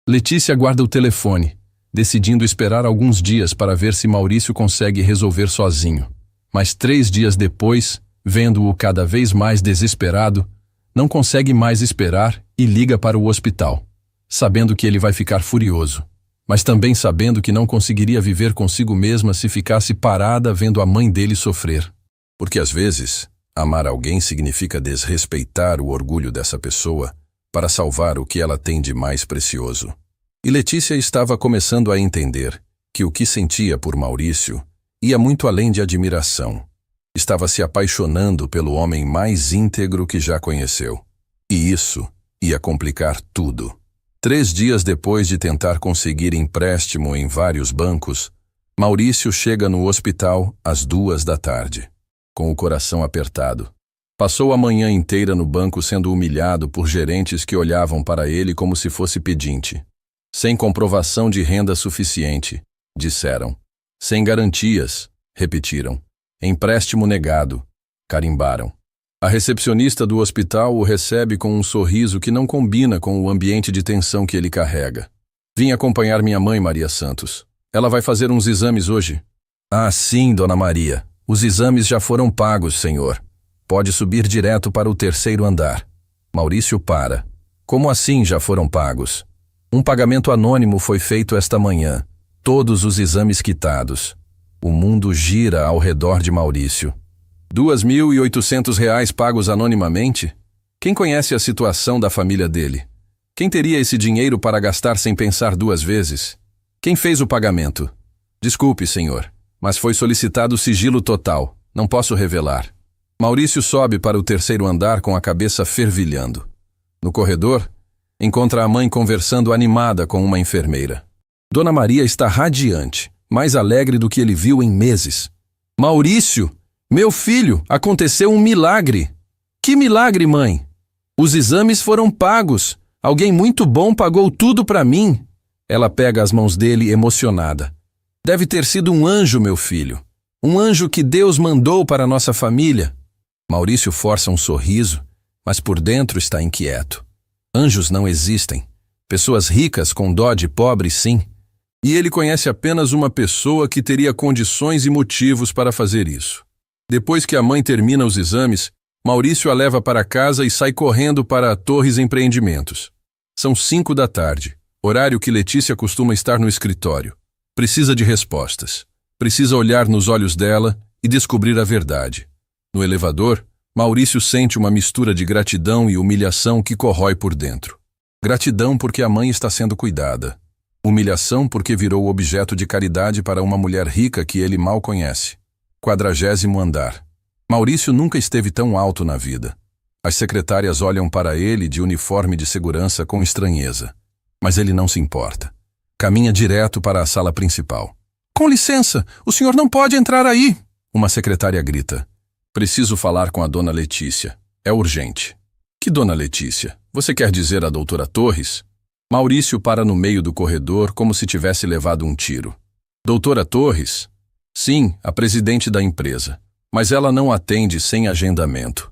Letícia guarda o telefone, decidindo esperar alguns dias para ver se Maurício consegue resolver sozinho. Mas 3 dias depois, vendo-o cada vez mais desesperado, não consegue mais esperar e liga para o hospital, sabendo que ele vai ficar furioso, mas também sabendo que não conseguiria viver consigo mesma se ficasse parada vendo a mãe dele sofrer. Porque às vezes, amar alguém significa desrespeitar o orgulho dessa pessoa para salvar o que ela tem de mais precioso. E Letícia estava começando a entender que o que sentia por Maurício ia muito além de admiração. Estava se apaixonando pelo homem mais íntegro que já conheceu. E isso ia complicar tudo. 3 dias depois de tentar conseguir empréstimo em vários bancos, Maurício chega no hospital às 2 da tarde, com o coração apertado. Passou a manhã inteira no banco sendo humilhado por gerentes que olhavam para ele como se fosse pedinte. Sem comprovação de renda suficiente, disseram. Sem garantias, repetiram. Empréstimo negado, carimbaram. A recepcionista do hospital o recebe com um sorriso que não combina com o ambiente de tensão que ele carrega. Vim acompanhar minha mãe, Maria Santos. Ela vai fazer uns exames hoje. Ah, sim, dona Maria. Os exames já foram pagos, senhor. Pode subir direto para o 3º andar. Maurício para. Como assim já foram pagos? Um pagamento anônimo foi feito esta manhã. Todos os exames quitados. O mundo gira ao redor de Maurício. R$ 2.800 pagos anonimamente? Quem conhece a situação da família dele? Quem teria esse dinheiro para gastar sem pensar 2 vezes? Quem fez o pagamento? Desculpe, senhor, mas foi solicitado sigilo total. Não posso revelar. Maurício sobe para o 3º andar com a cabeça fervilhando. No corredor, encontra a mãe conversando animada com uma enfermeira. Dona Maria está radiante, mais alegre do que ele viu em meses. Maurício, meu filho, aconteceu um milagre. Que milagre, mãe? Os exames foram pagos. Alguém muito bom pagou tudo para mim. Ela pega as mãos dele emocionada. Deve ter sido um anjo, meu filho. Um anjo que Deus mandou para nossa família. Maurício força um sorriso, mas por dentro está inquieto. Anjos não existem. Pessoas ricas com dó de pobres, sim. E ele conhece apenas uma pessoa que teria condições e motivos para fazer isso. Depois que a mãe termina os exames, Maurício a leva para casa e sai correndo para a Torres Empreendimentos. São 5 da tarde, horário que Letícia costuma estar no escritório. Precisa de respostas. Precisa olhar nos olhos dela e descobrir a verdade. No elevador, Maurício sente uma mistura de gratidão e humilhação que corrói por dentro. Gratidão porque a mãe está sendo cuidada. Humilhação porque virou objeto de caridade para uma mulher rica que ele mal conhece. 40º andar. Maurício nunca esteve tão alto na vida. As secretárias olham para ele de uniforme de segurança com estranheza. Mas ele não se importa. Caminha direto para a sala principal. Com licença, o senhor não pode entrar aí. Uma secretária grita. Preciso falar com a dona Letícia. É urgente. Que dona Letícia? Você quer dizer a doutora Torres? Maurício para no meio do corredor como se tivesse levado um tiro. Doutora Torres? Sim, a presidente da empresa. Mas ela não atende sem agendamento.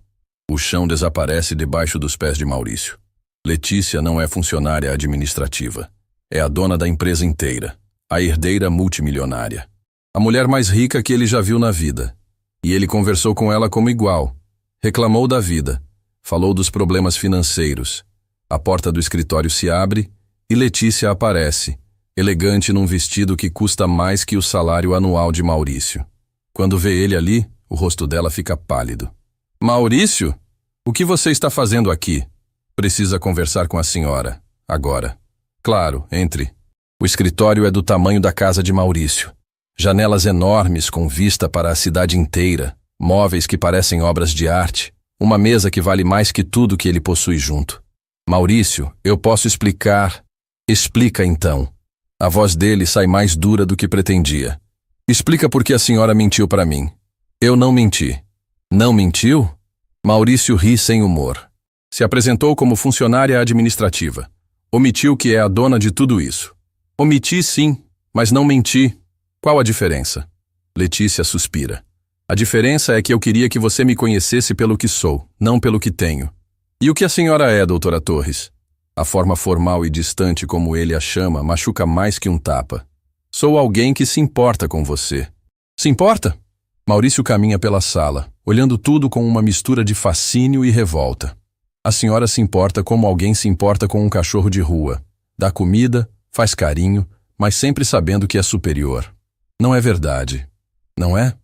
O chão desaparece debaixo dos pés de Maurício. Letícia não é funcionária administrativa. É a dona da empresa inteira. A herdeira multimilionária. A mulher mais rica que ele já viu na vida. E ele conversou com ela como igual. Reclamou da vida. Falou dos problemas financeiros. A porta do escritório se abre e Letícia aparece, elegante num vestido que custa mais que o salário anual de Maurício. Quando vê ele ali, o rosto dela fica pálido. Maurício? O que você está fazendo aqui? Precisa conversar com a senhora. Agora. Claro, entre. O escritório é do tamanho da casa de Maurício. Janelas enormes com vista para a cidade inteira, móveis que parecem obras de arte, uma mesa que vale mais que tudo que ele possui junto. Maurício, eu posso explicar. Explica então. A voz dele sai mais dura do que pretendia. Explica por que a senhora mentiu para mim. Eu não menti. Não mentiu? Maurício ri sem humor. Se apresentou como funcionária administrativa. Omitiu que é a dona de tudo isso. Omiti sim, mas não menti. Qual a diferença? Letícia suspira. A diferença é que eu queria que você me conhecesse pelo que sou, não pelo que tenho. E o que a senhora é, doutora Torres? A forma formal e distante como ele a chama machuca mais que um tapa. Sou alguém que se importa com você. Se importa? Maurício caminha pela sala, olhando tudo com uma mistura de fascínio e revolta. A senhora se importa como alguém se importa com um cachorro de rua. Dá comida, faz carinho, mas sempre sabendo que é superior. Não é verdade, não é?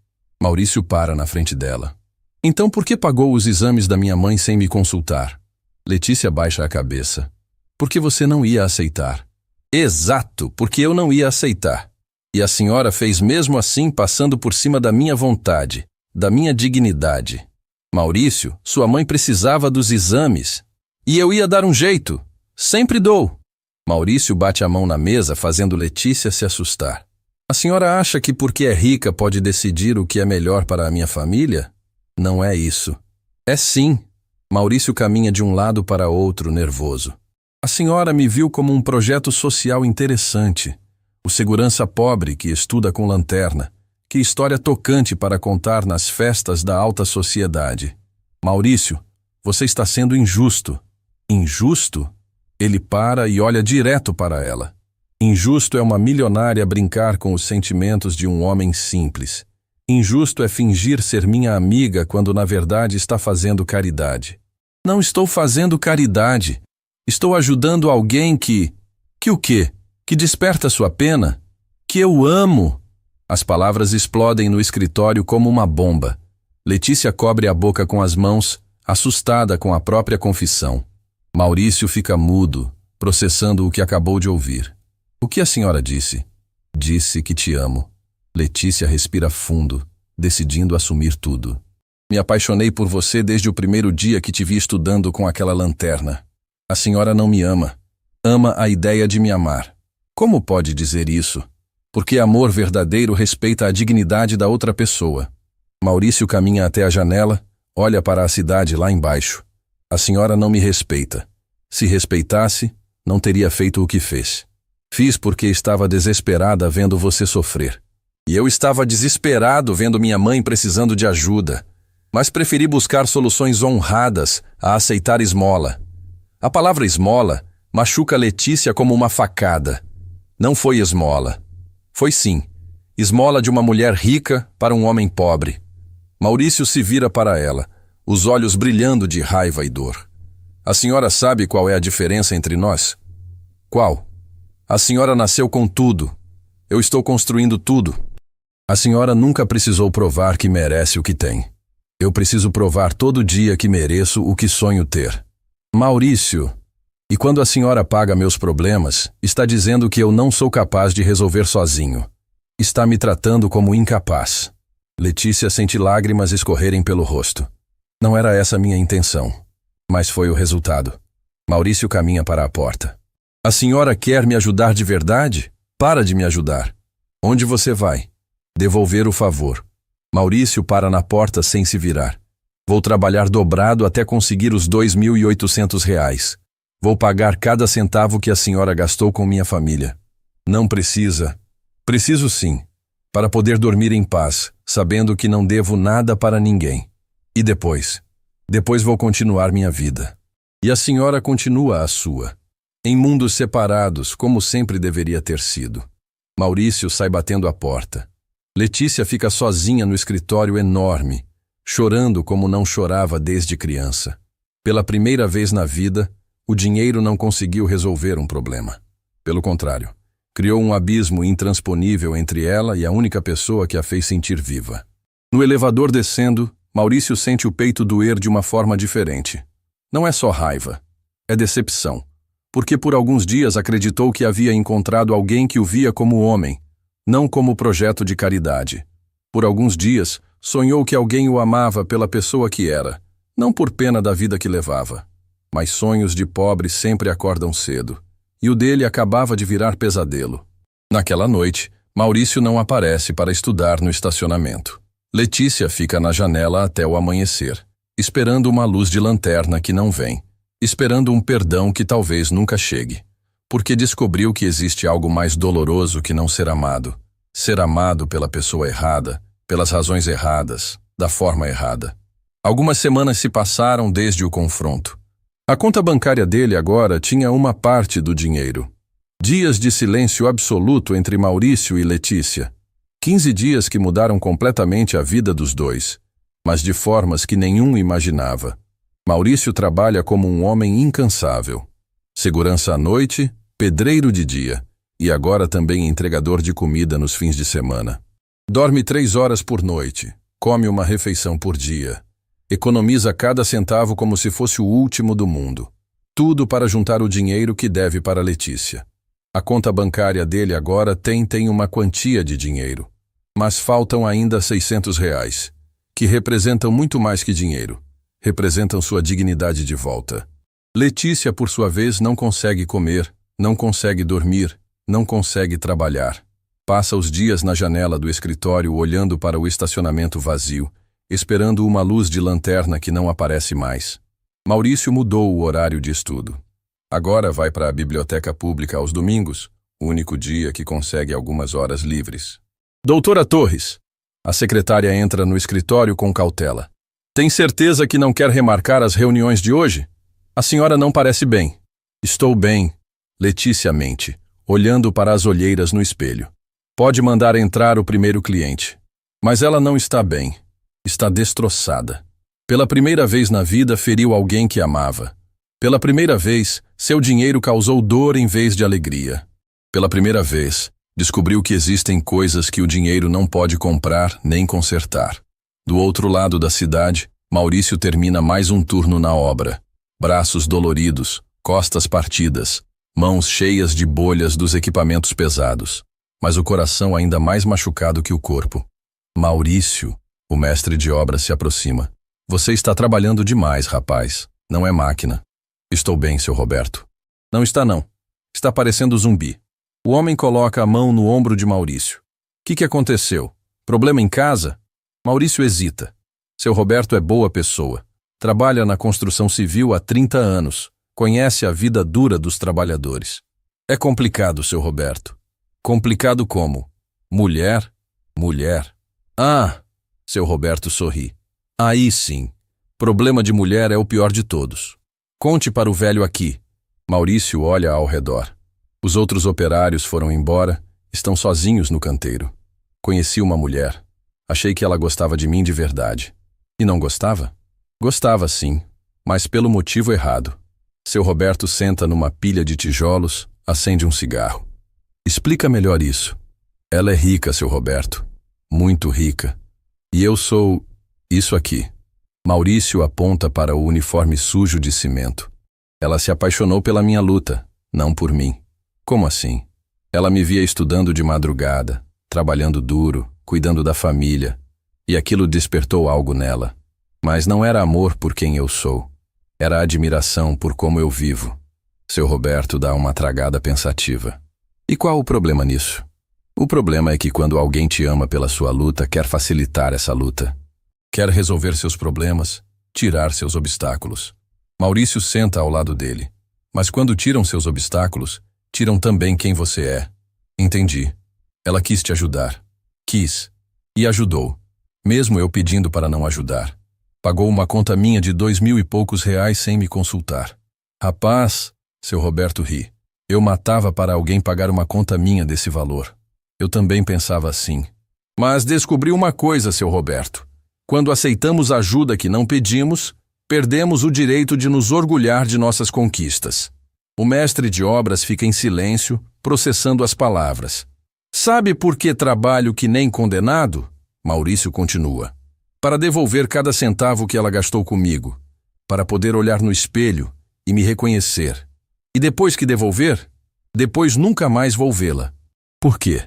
Maurício para na frente dela. Então por que pagou os exames da minha mãe sem me consultar? Letícia baixa a cabeça. Porque você não ia aceitar. Exato, porque eu não ia aceitar. E a senhora fez mesmo assim, passando por cima da minha vontade, da minha dignidade. Maurício, sua mãe precisava dos exames. E eu ia dar um jeito. Sempre dou. Maurício bate a mão na mesa, fazendo Letícia se assustar. A senhora acha que porque é rica pode decidir o que é melhor para a minha família? Não é isso. É sim. Maurício caminha de um lado para outro, nervoso. A senhora me viu como um projeto social interessante. O segurança pobre que estuda com lanterna. Que história tocante para contar nas festas da alta sociedade. Maurício, você está sendo injusto. Injusto? Ele para e olha direto para ela. Injusto é uma milionária brincar com os sentimentos de um homem simples. Injusto é fingir ser minha amiga quando na verdade está fazendo caridade. Não estou fazendo caridade. Estou ajudando alguém que o quê? Que desperta sua pena? Que eu amo. As palavras explodem no escritório como uma bomba. Letícia cobre a boca com as mãos, assustada com a própria confissão. Maurício fica mudo, processando o que acabou de ouvir. O que a senhora disse? Disse que te amo. Letícia respira fundo, decidindo assumir tudo. Me apaixonei por você desde o primeiro dia que te vi estudando com aquela lanterna. A senhora não me ama. Ama a ideia de me amar. Como pode dizer isso? Porque amor verdadeiro respeita a dignidade da outra pessoa. Maurício caminha até a janela, olha para a cidade lá embaixo. A senhora não me respeita. Se respeitasse, não teria feito o que fez. Fiz porque estava desesperada vendo você sofrer. E eu estava desesperado vendo minha mãe precisando de ajuda. Mas preferi buscar soluções honradas a aceitar esmola. A palavra esmola machuca Letícia como uma facada. Não foi esmola. Foi sim. Esmola de uma mulher rica para um homem pobre. Maurício se vira para ela, os olhos brilhando de raiva e dor. A senhora sabe qual é a diferença entre nós? Qual? A senhora nasceu com tudo. Eu estou construindo tudo. A senhora nunca precisou provar que merece o que tem. Eu preciso provar todo dia que mereço o que sonho ter. Maurício, e quando a senhora paga meus problemas, está dizendo que eu não sou capaz de resolver sozinho. Está me tratando como incapaz. Letícia sente lágrimas escorrerem pelo rosto. Não era essa minha intenção, mas foi o resultado. Maurício caminha para a porta. A senhora quer me ajudar de verdade? Para de me ajudar. Onde você vai? Devolver o favor. Maurício para na porta sem se virar. Vou trabalhar dobrado até conseguir os R$ 2.800. Vou pagar cada centavo que a senhora gastou com minha família. Não precisa. Preciso sim. Para poder dormir em paz, sabendo que não devo nada para ninguém. E depois? Depois vou continuar minha vida. E a senhora continua a sua. Em mundos separados, como sempre deveria ter sido. Maurício sai batendo a porta. Letícia fica sozinha no escritório enorme, chorando como não chorava desde criança. Pela primeira vez na vida, o dinheiro não conseguiu resolver um problema. Pelo contrário, criou um abismo intransponível entre ela e a única pessoa que a fez sentir viva. No elevador descendo, Maurício sente o peito doer de uma forma diferente. Não é só raiva, é decepção. Porque por alguns dias acreditou que havia encontrado alguém que o via como homem, não como projeto de caridade. Por alguns dias, sonhou que alguém o amava pela pessoa que era, não por pena da vida que levava. Mas sonhos de pobre sempre acordam cedo, e o dele acabava de virar pesadelo. Naquela noite, Maurício não aparece para estudar no estacionamento. Letícia fica na janela até o amanhecer, esperando uma luz de lanterna que não vem, esperando um perdão que talvez nunca chegue, porque descobriu que existe algo mais doloroso que não ser amado. Ser amado pela pessoa errada, pelas razões erradas, da forma errada. Algumas semanas se passaram desde o confronto. A conta bancária dele agora tinha uma parte do dinheiro. Dias de silêncio absoluto entre Maurício e Letícia. 15 dias que mudaram completamente a vida dos dois, mas de formas que nenhum imaginava. Maurício trabalha como um homem incansável. Segurança à noite, pedreiro de dia, e agora também entregador de comida nos fins de semana. Dorme 3 horas por noite, come uma refeição por dia. Economiza cada centavo como se fosse o último do mundo. Tudo para juntar o dinheiro que deve para Letícia. A conta bancária dele agora tem uma quantia de dinheiro. Mas faltam ainda R$ 600, que representam muito mais que dinheiro. Representam sua dignidade de volta. Letícia, por sua vez, não consegue comer, não consegue dormir, não consegue trabalhar. Passa os dias na janela do escritório olhando para o estacionamento vazio, esperando uma luz de lanterna que não aparece mais. Maurício mudou o horário de estudo. Agora vai para a biblioteca pública aos domingos, o único dia que consegue algumas horas livres. Doutora Torres, a secretária entra no escritório com cautela. Tem certeza que não quer remarcar as reuniões de hoje? A senhora não parece bem. Estou bem. Letícia mente, olhando para as olheiras no espelho. Pode mandar entrar o primeiro cliente. Mas ela não está bem. Está destroçada. Pela primeira vez na vida feriu alguém que amava. Pela primeira vez, seu dinheiro causou dor em vez de alegria. Pela primeira vez, descobriu que existem coisas que o dinheiro não pode comprar nem consertar. Do outro lado da cidade, Maurício termina mais um turno na obra. Braços doloridos, costas partidas, mãos cheias de bolhas dos equipamentos pesados, mas o coração ainda mais machucado que o corpo. Maurício, o mestre de obras se aproxima. Você está trabalhando demais, rapaz. Não é máquina. Estou bem, seu Roberto. Não está não. Está parecendo zumbi. O homem coloca a mão no ombro de Maurício. Que aconteceu? Problema em casa? Maurício hesita. Seu Roberto é boa pessoa. Trabalha na construção civil há 30 anos. Conhece a vida dura dos trabalhadores. É complicado, seu Roberto. Complicado como? Mulher? Mulher. Ah! Seu Roberto sorri. Aí sim. Problema de mulher é o pior de todos. Conte para o velho aqui. Maurício olha ao redor. Os outros operários foram embora, estão sozinhos no canteiro. Conheci uma mulher. Achei que ela gostava de mim de verdade. E não gostava? Gostava sim, mas pelo motivo errado. Seu Roberto senta numa pilha de tijolos, acende um cigarro. Explica melhor isso. Ela é rica, seu Roberto. Muito rica. E eu sou isso aqui. Maurício aponta para o uniforme sujo de cimento. Ela se apaixonou pela minha luta, não por mim. Como assim? Ela me via estudando de madrugada, trabalhando duro, cuidando da família, e aquilo despertou algo nela. Mas não era amor por quem eu sou. Era admiração por como eu vivo. Seu Roberto dá uma tragada pensativa. E qual o problema nisso? O problema é que quando alguém te ama pela sua luta, quer facilitar essa luta. Quer resolver seus problemas, tirar seus obstáculos. Maurício senta ao lado dele. Mas quando tiram seus obstáculos, tiram também quem você é. Entendi. Ela quis te ajudar. Quis. E ajudou. Mesmo eu pedindo para não ajudar. Pagou uma conta minha de 2.000 e poucos reais sem me consultar. Rapaz, seu Roberto ri. Eu matava para alguém pagar uma conta minha desse valor. Eu também pensava assim. Mas descobri uma coisa, seu Roberto. Quando aceitamos ajuda que não pedimos, perdemos o direito de nos orgulhar de nossas conquistas. O mestre de obras fica em silêncio, processando as palavras. Sabe por que trabalho que nem condenado? Maurício continua. Para devolver cada centavo que ela gastou comigo. Para poder olhar no espelho e me reconhecer. E depois que devolver, depois nunca mais vou vê-la. Por quê?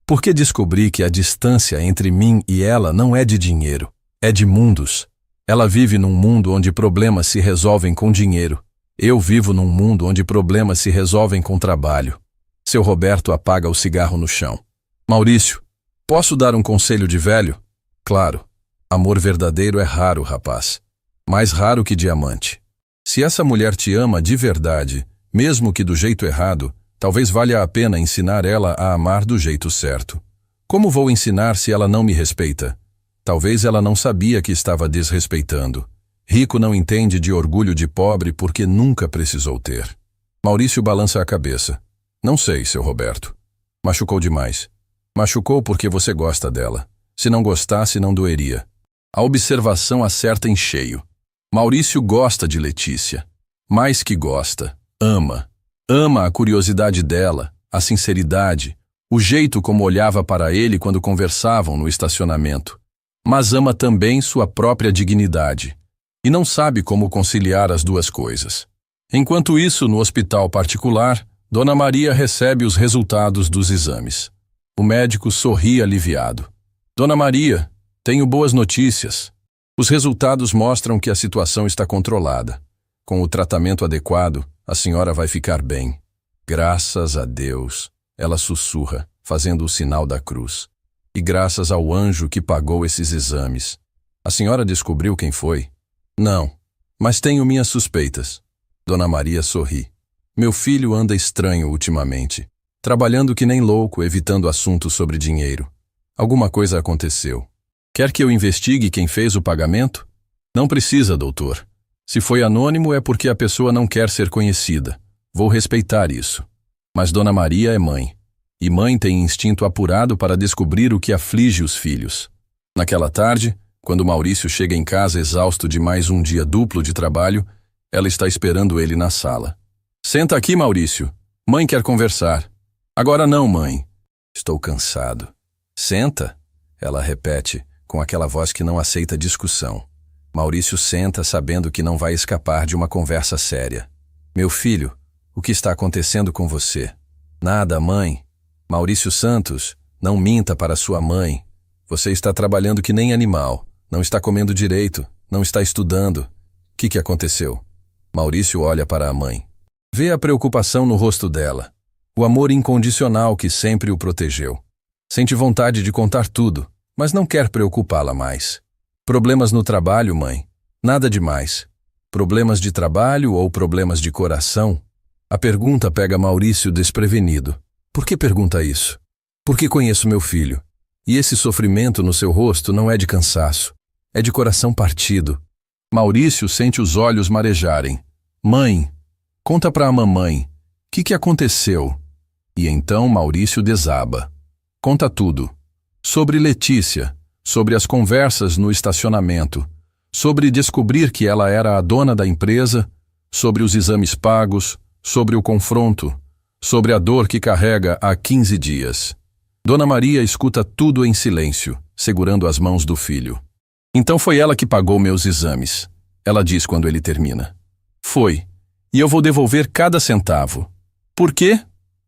Porque descobri que a distância entre mim e ela não é de dinheiro. É de mundos. Ela vive num mundo onde problemas se resolvem com dinheiro. Eu vivo num mundo onde problemas se resolvem com trabalho. Seu Roberto apaga o cigarro no chão. Maurício, posso dar um conselho de velho? Claro, amor verdadeiro é raro, rapaz. Mais raro que diamante. Se essa mulher te ama de verdade, mesmo que do jeito errado, talvez valha a pena ensinar ela a amar do jeito certo. Como vou ensinar se ela não me respeita? Talvez ela não sabia que estava desrespeitando. Rico não entende de orgulho de pobre porque nunca precisou ter. Maurício balança a cabeça. Não sei, seu Roberto. Machucou demais. Machucou porque você gosta dela. Se não gostasse, não doeria. A observação acerta em cheio. Maurício gosta de Letícia. Mais que gosta, ama. Ama a curiosidade dela, a sinceridade, o jeito como olhava para ele quando conversavam no estacionamento. Mas ama também sua própria dignidade. E não sabe como conciliar as duas coisas. Enquanto isso, no hospital particular, Dona Maria recebe os resultados dos exames. O médico sorri aliviado. Dona Maria, tenho boas notícias. Os resultados mostram que a situação está controlada. Com o tratamento adequado, a senhora vai ficar bem. Graças a Deus, ela sussurra, fazendo o sinal da cruz. E graças ao anjo que pagou esses exames. A senhora descobriu quem foi? Não, mas tenho minhas suspeitas. Dona Maria sorri. Meu filho anda estranho ultimamente, trabalhando que nem louco, evitando assuntos sobre dinheiro. Alguma coisa aconteceu. Quer que eu investigue quem fez o pagamento? Não precisa, doutor. Se foi anônimo é porque a pessoa não quer ser conhecida. Vou respeitar isso. Mas Dona Maria é mãe. E mãe tem instinto apurado para descobrir o que aflige os filhos. Naquela tarde, quando Maurício chega em casa exausto de mais um dia duplo de trabalho, ela está esperando ele na sala. Senta aqui, Maurício. Mãe quer conversar. Agora não, mãe. Estou cansado. Senta, ela repete, com aquela voz que não aceita discussão. Maurício senta sabendo que não vai escapar de uma conversa séria. Meu filho, o que está acontecendo com você? Nada, mãe. Maurício Santos, não minta para sua mãe. Você está trabalhando que nem animal. Não está comendo direito. Não está estudando. O que aconteceu? Maurício olha para a mãe. Vê a preocupação no rosto dela. O amor incondicional que sempre o protegeu. Sente vontade de contar tudo, mas não quer preocupá-la mais. Problemas no trabalho, mãe? Nada demais. Problemas de trabalho ou problemas de coração? A pergunta pega Maurício desprevenido. Por que pergunta isso? Porque conheço meu filho. E esse sofrimento no seu rosto não é de cansaço. É de coração partido. Maurício sente os olhos marejarem. Mãe, conta para a mamãe. O que aconteceu? E então Maurício desaba. Conta tudo. Sobre Letícia, sobre as conversas no estacionamento, sobre descobrir que ela era a dona da empresa, sobre os exames pagos, sobre o confronto, sobre a dor que carrega há 15 dias. Dona Maria escuta tudo em silêncio, segurando as mãos do filho. Então foi ela que pagou meus exames, ela diz quando ele termina. Foi, e eu vou devolver cada centavo. Por quê?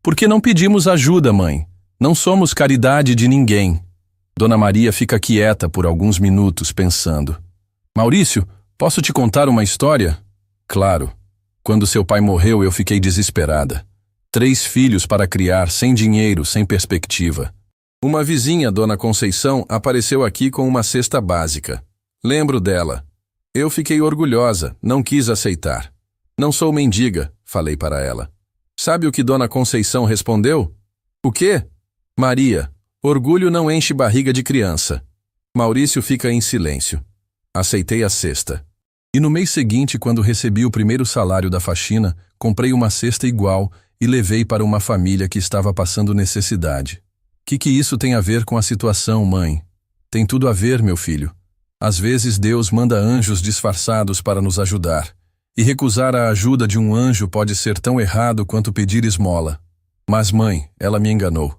Porque não pedimos ajuda, mãe. Não somos caridade de ninguém. Dona Maria fica quieta por alguns minutos, pensando. Maurício, posso te contar uma história? Claro. Quando seu pai morreu, eu fiquei desesperada. 3 filhos para criar, sem dinheiro, sem perspectiva. Uma vizinha, Dona Conceição, apareceu aqui com uma cesta básica. Lembro dela. Eu fiquei orgulhosa, não quis aceitar. Não sou mendiga, falei para ela. Sabe o que Dona Conceição respondeu? O quê? Maria, orgulho não enche barriga de criança. Maurício fica em silêncio. Aceitei a cesta. E no mês seguinte, quando recebi o primeiro salário da faxina, comprei uma cesta igual e levei para uma família que estava passando necessidade. Que isso tem a ver com a situação, mãe? Tem tudo a ver, meu filho. Às vezes Deus manda anjos disfarçados para nos ajudar. E recusar a ajuda de um anjo pode ser tão errado quanto pedir esmola. Mas, mãe, ela me enganou.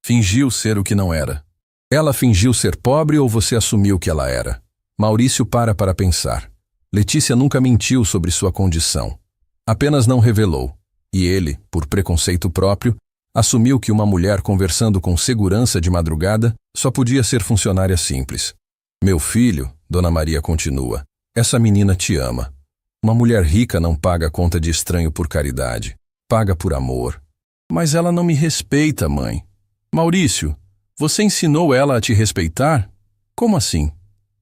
Fingiu ser o que não era. Ela fingiu ser pobre ou você assumiu que ela era? Maurício para pensar. Letícia nunca mentiu sobre sua condição. Apenas não revelou. E ele, por preconceito próprio, assumiu que uma mulher conversando com segurança de madrugada só podia ser funcionária simples. Meu filho, Dona Maria continua, essa menina te ama. Uma mulher rica não paga conta de estranho por caridade. Paga por amor. Mas ela não me respeita, mãe. Maurício, Você ensinou ela a te respeitar? Como assim?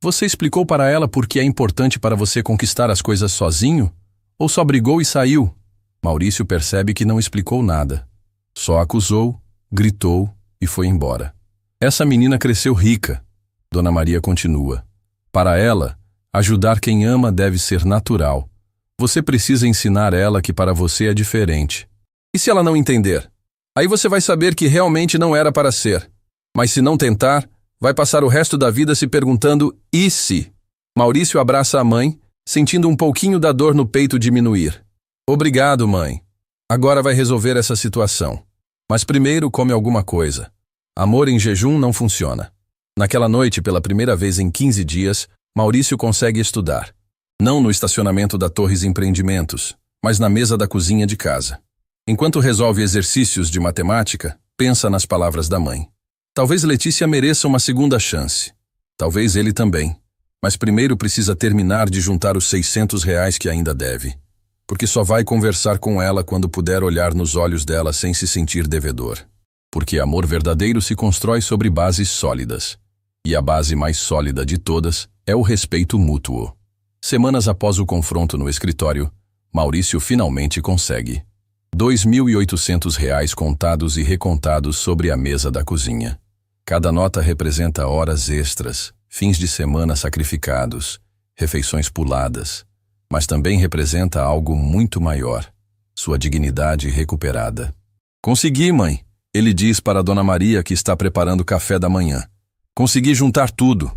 Você explicou para ela por que é importante para você conquistar as coisas sozinho? Ou só brigou e saiu? Maurício percebe que não explicou nada. Só acusou, gritou e foi embora. Essa menina cresceu rica. Dona Maria continua. Para ela, ajudar quem ama deve ser natural. Você precisa ensinar ela que para você é diferente. E se ela não entender? Aí você vai saber que realmente não era para ser. Mas se não tentar, vai passar o resto da vida se perguntando e se? Maurício abraça a mãe, sentindo um pouquinho da dor no peito diminuir. Obrigado, mãe. Agora vai resolver essa situação. Mas primeiro come alguma coisa. Amor em jejum não funciona. Naquela noite, pela primeira vez em 15 dias, Maurício consegue estudar. Não no estacionamento da Torres Empreendimentos, mas na mesa da cozinha de casa. Enquanto resolve exercícios de matemática, pensa nas palavras da mãe. Talvez Letícia mereça uma segunda chance. Talvez ele também. Mas primeiro precisa terminar de juntar os R$ 600 que ainda deve. Porque só vai conversar com ela quando puder olhar nos olhos dela sem se sentir devedor. Porque amor verdadeiro se constrói sobre bases sólidas. E a base mais sólida de todas é o respeito mútuo. Semanas após o confronto no escritório, Maurício finalmente consegue. R$ 2.800 contados e recontados sobre a mesa da cozinha. Cada nota representa horas extras, fins de semana sacrificados, refeições puladas, mas também representa algo muito maior, sua dignidade recuperada. Consegui, mãe, ele diz para Dona Maria que está preparando o café da manhã. Consegui juntar tudo.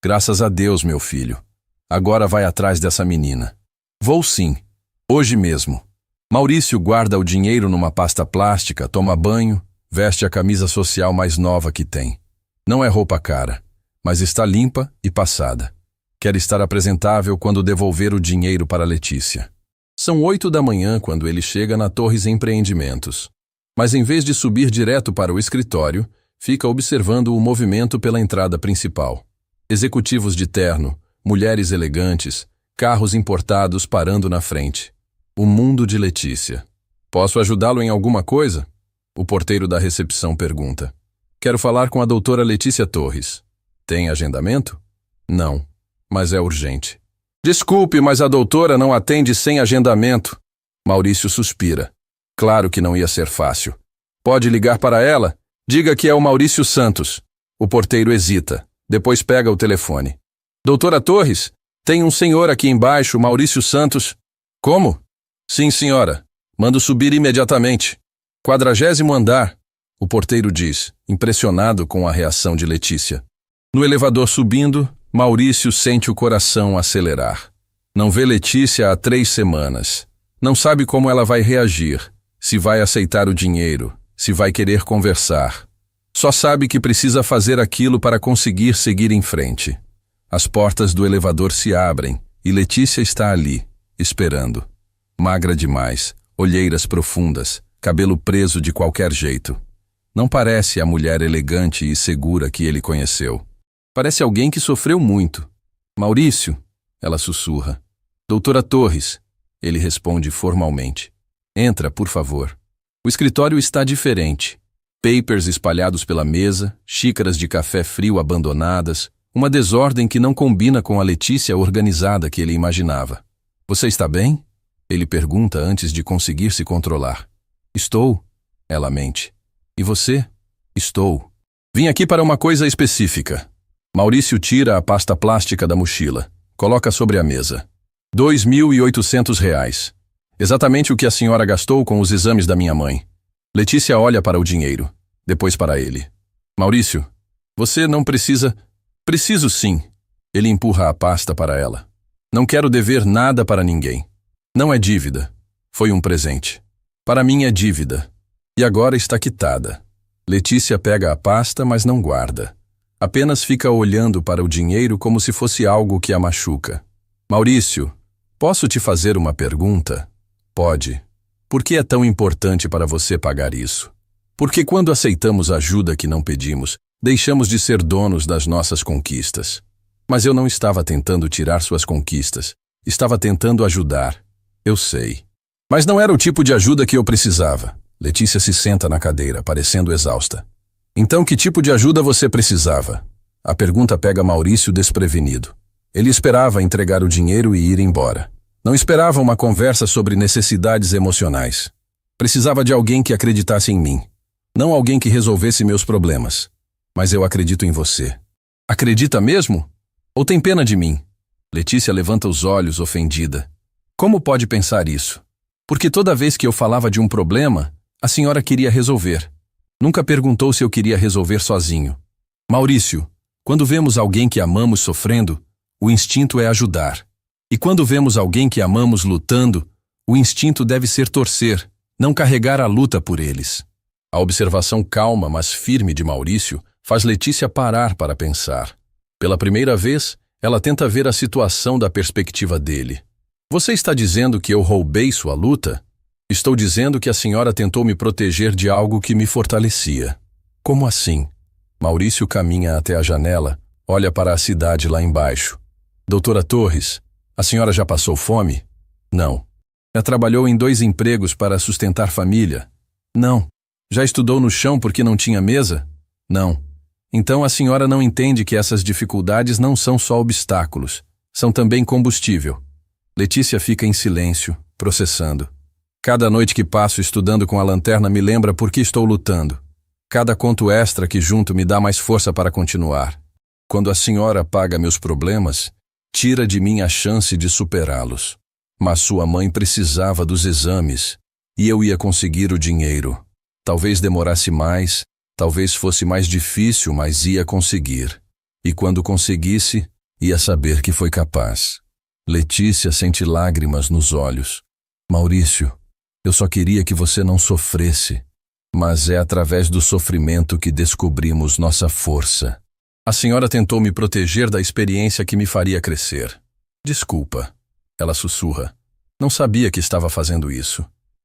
Graças a Deus, meu filho. Agora vai atrás dessa menina. Vou sim, hoje mesmo. Maurício guarda o dinheiro numa pasta plástica, toma banho, veste a camisa social mais nova que tem. Não é roupa cara, mas está limpa e passada. Quer estar apresentável quando devolver o dinheiro para Letícia. São 8 da manhã quando ele chega na Torres Empreendimentos. Mas em vez de subir direto para o escritório, fica observando o movimento pela entrada principal. Executivos de terno, mulheres elegantes, carros importados parando na frente. O mundo de Letícia. Posso ajudá-lo em alguma coisa? O porteiro da recepção pergunta. Quero falar com a doutora Letícia Torres. Tem agendamento? Não, mas é urgente. Desculpe, mas a doutora não atende sem agendamento. Maurício suspira. Claro que não ia ser fácil. Pode ligar para ela? Diga que é o Maurício Santos. O porteiro hesita. Depois pega o telefone. Doutora Torres, tem um senhor aqui embaixo, Maurício Santos. Como? Sim, senhora. Mando subir imediatamente. 40º andar, o porteiro diz, impressionado com a reação de Letícia. No elevador subindo, Maurício sente o coração acelerar. Não vê Letícia há 3 semanas. Não sabe como ela vai reagir, se vai aceitar o dinheiro, se vai querer conversar. Só sabe que precisa fazer aquilo para conseguir seguir em frente. As portas do elevador se abrem e Letícia está ali, esperando. Magra demais, olheiras profundas, cabelo preso de qualquer jeito. Não parece a mulher elegante e segura que ele conheceu. Parece alguém que sofreu muito. Maurício, ela sussurra. Doutora Torres, ele responde formalmente. Entra, por favor. O escritório está diferente. Papers espalhados pela mesa, xícaras de café frio abandonadas, uma desordem que não combina com a Letícia organizada que ele imaginava. Você está bem? Ele pergunta antes de conseguir se controlar. Estou, ela mente. E você? Estou. Vim aqui para uma coisa específica. Maurício tira a pasta plástica da mochila. Coloca sobre a mesa. R$ 2.800. Exatamente o que a senhora gastou com os exames da minha mãe. Letícia olha para o dinheiro, depois para ele. Maurício, você não precisa... Preciso sim. Ele empurra a pasta para ela. Não quero dever nada para ninguém. Não é dívida. Foi um presente. Para mim é dívida. E agora está quitada. Letícia pega a pasta, mas não guarda. Apenas fica olhando para o dinheiro como se fosse algo que a machuca. Maurício, posso te fazer uma pergunta? Pode. Por que é tão importante para você pagar isso? Porque quando aceitamos ajuda que não pedimos, deixamos de ser donos das nossas conquistas. Mas eu não estava tentando tirar suas conquistas. Estava tentando ajudar. Eu sei. Mas não era o tipo de ajuda que eu precisava. Letícia se senta na cadeira, parecendo exausta. Então, que tipo de ajuda você precisava? A pergunta pega Maurício desprevenido. Ele esperava entregar o dinheiro e ir embora. Não esperava uma conversa sobre necessidades emocionais. Precisava de alguém que acreditasse em mim. Não alguém que resolvesse meus problemas. Mas eu acredito em você. Acredita mesmo? Ou tem pena de mim? Letícia levanta os olhos, ofendida. Como pode pensar isso? Porque toda vez que eu falava de um problema, a senhora queria resolver. Nunca perguntou se eu queria resolver sozinho. Maurício, quando vemos alguém que amamos sofrendo, o instinto é ajudar. E quando vemos alguém que amamos lutando, o instinto deve ser torcer, não carregar a luta por eles. A observação calma, mas firme de Maurício faz Letícia parar para pensar. Pela primeira vez, ela tenta ver a situação da perspectiva dele. Você está dizendo que eu roubei sua luta? Estou dizendo que a senhora tentou me proteger de algo que me fortalecia. Como assim? Maurício caminha até a janela, olha para a cidade lá embaixo. Doutora Torres, a senhora já passou fome? Não. Já trabalhou em 2 empregos para sustentar família? Não. Já estudou no chão porque não tinha mesa? Não. Então a senhora não entende que essas dificuldades não são só obstáculos, são também combustível. Letícia fica em silêncio, processando. Cada noite que passo estudando com a lanterna me lembra por que estou lutando. Cada conto extra que junto me dá mais força para continuar. Quando a senhora paga meus problemas, tira de mim a chance de superá-los. Mas sua mãe precisava dos exames, e eu ia conseguir o dinheiro. Talvez demorasse mais, talvez fosse mais difícil, mas ia conseguir. E quando conseguisse, ia saber que foi capaz. Letícia sente lágrimas nos olhos. Maurício, eu só queria que você não sofresse. Mas é através do sofrimento que descobrimos nossa força. A senhora tentou me proteger da experiência que me faria crescer. Desculpa, ela sussurra. Não sabia que estava fazendo isso.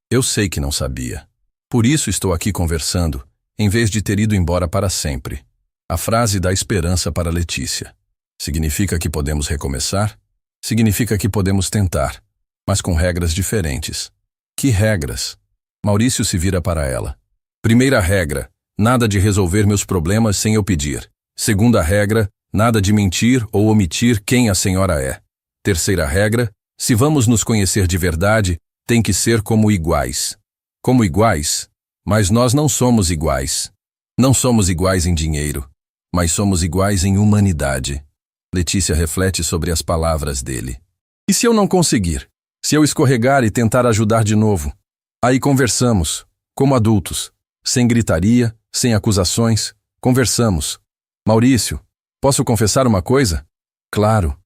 Eu sei que não sabia. Por isso estou aqui conversando, em vez de ter ido embora para sempre. A frase dá esperança para Letícia. Significa que podemos recomeçar? Significa que podemos tentar, mas com regras diferentes. Que regras? Maurício se vira para ela. Primeira regra, nada de resolver meus problemas sem eu pedir. Segunda regra, nada de mentir ou omitir quem a senhora é. Terceira regra, se vamos nos conhecer de verdade, tem que ser como iguais. Como iguais? Mas nós não somos iguais. Não somos iguais em dinheiro, mas somos iguais em humanidade. Letícia reflete sobre as palavras dele. E se eu não conseguir? Se eu escorregar e tentar ajudar de novo? Aí conversamos, como adultos. Sem gritaria, sem acusações, conversamos. Maurício, posso confessar uma coisa? Claro.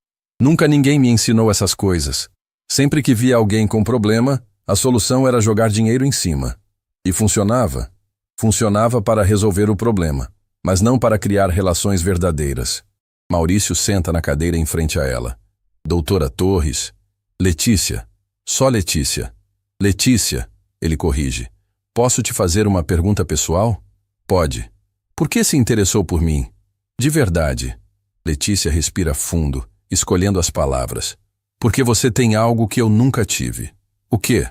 Nunca ninguém me ensinou essas coisas. Sempre que via alguém com problema, a solução era jogar dinheiro em cima. E funcionava. Funcionava para resolver o problema, mas não para criar relações verdadeiras. Maurício senta na cadeira em frente a ela. Doutora Torres. Letícia. Só Letícia. Letícia, ele corrige. Posso te fazer uma pergunta pessoal? Pode. Por que se interessou por mim? De verdade. Letícia respira fundo, escolhendo as palavras. Porque você tem algo que eu nunca tive. O quê?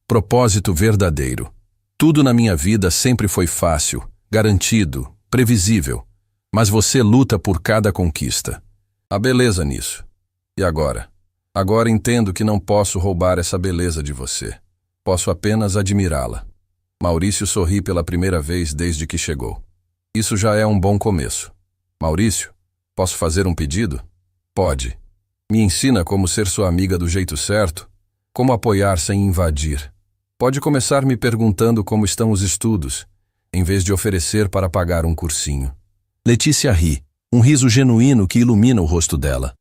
Propósito verdadeiro. Tudo na minha vida sempre foi fácil, garantido, previsível. Mas você luta por cada conquista. Há beleza nisso. E agora? Agora entendo que não posso roubar essa beleza de você. Posso apenas admirá-la. Maurício sorri pela primeira vez desde que chegou. Isso já é um bom começo. Maurício, posso fazer um pedido? Pode. Me ensina como ser sua amiga do jeito certo, como apoiar sem invadir. Pode começar me perguntando como estão os estudos, em vez de oferecer para pagar um cursinho. Letícia ri, um riso genuíno que ilumina o rosto dela.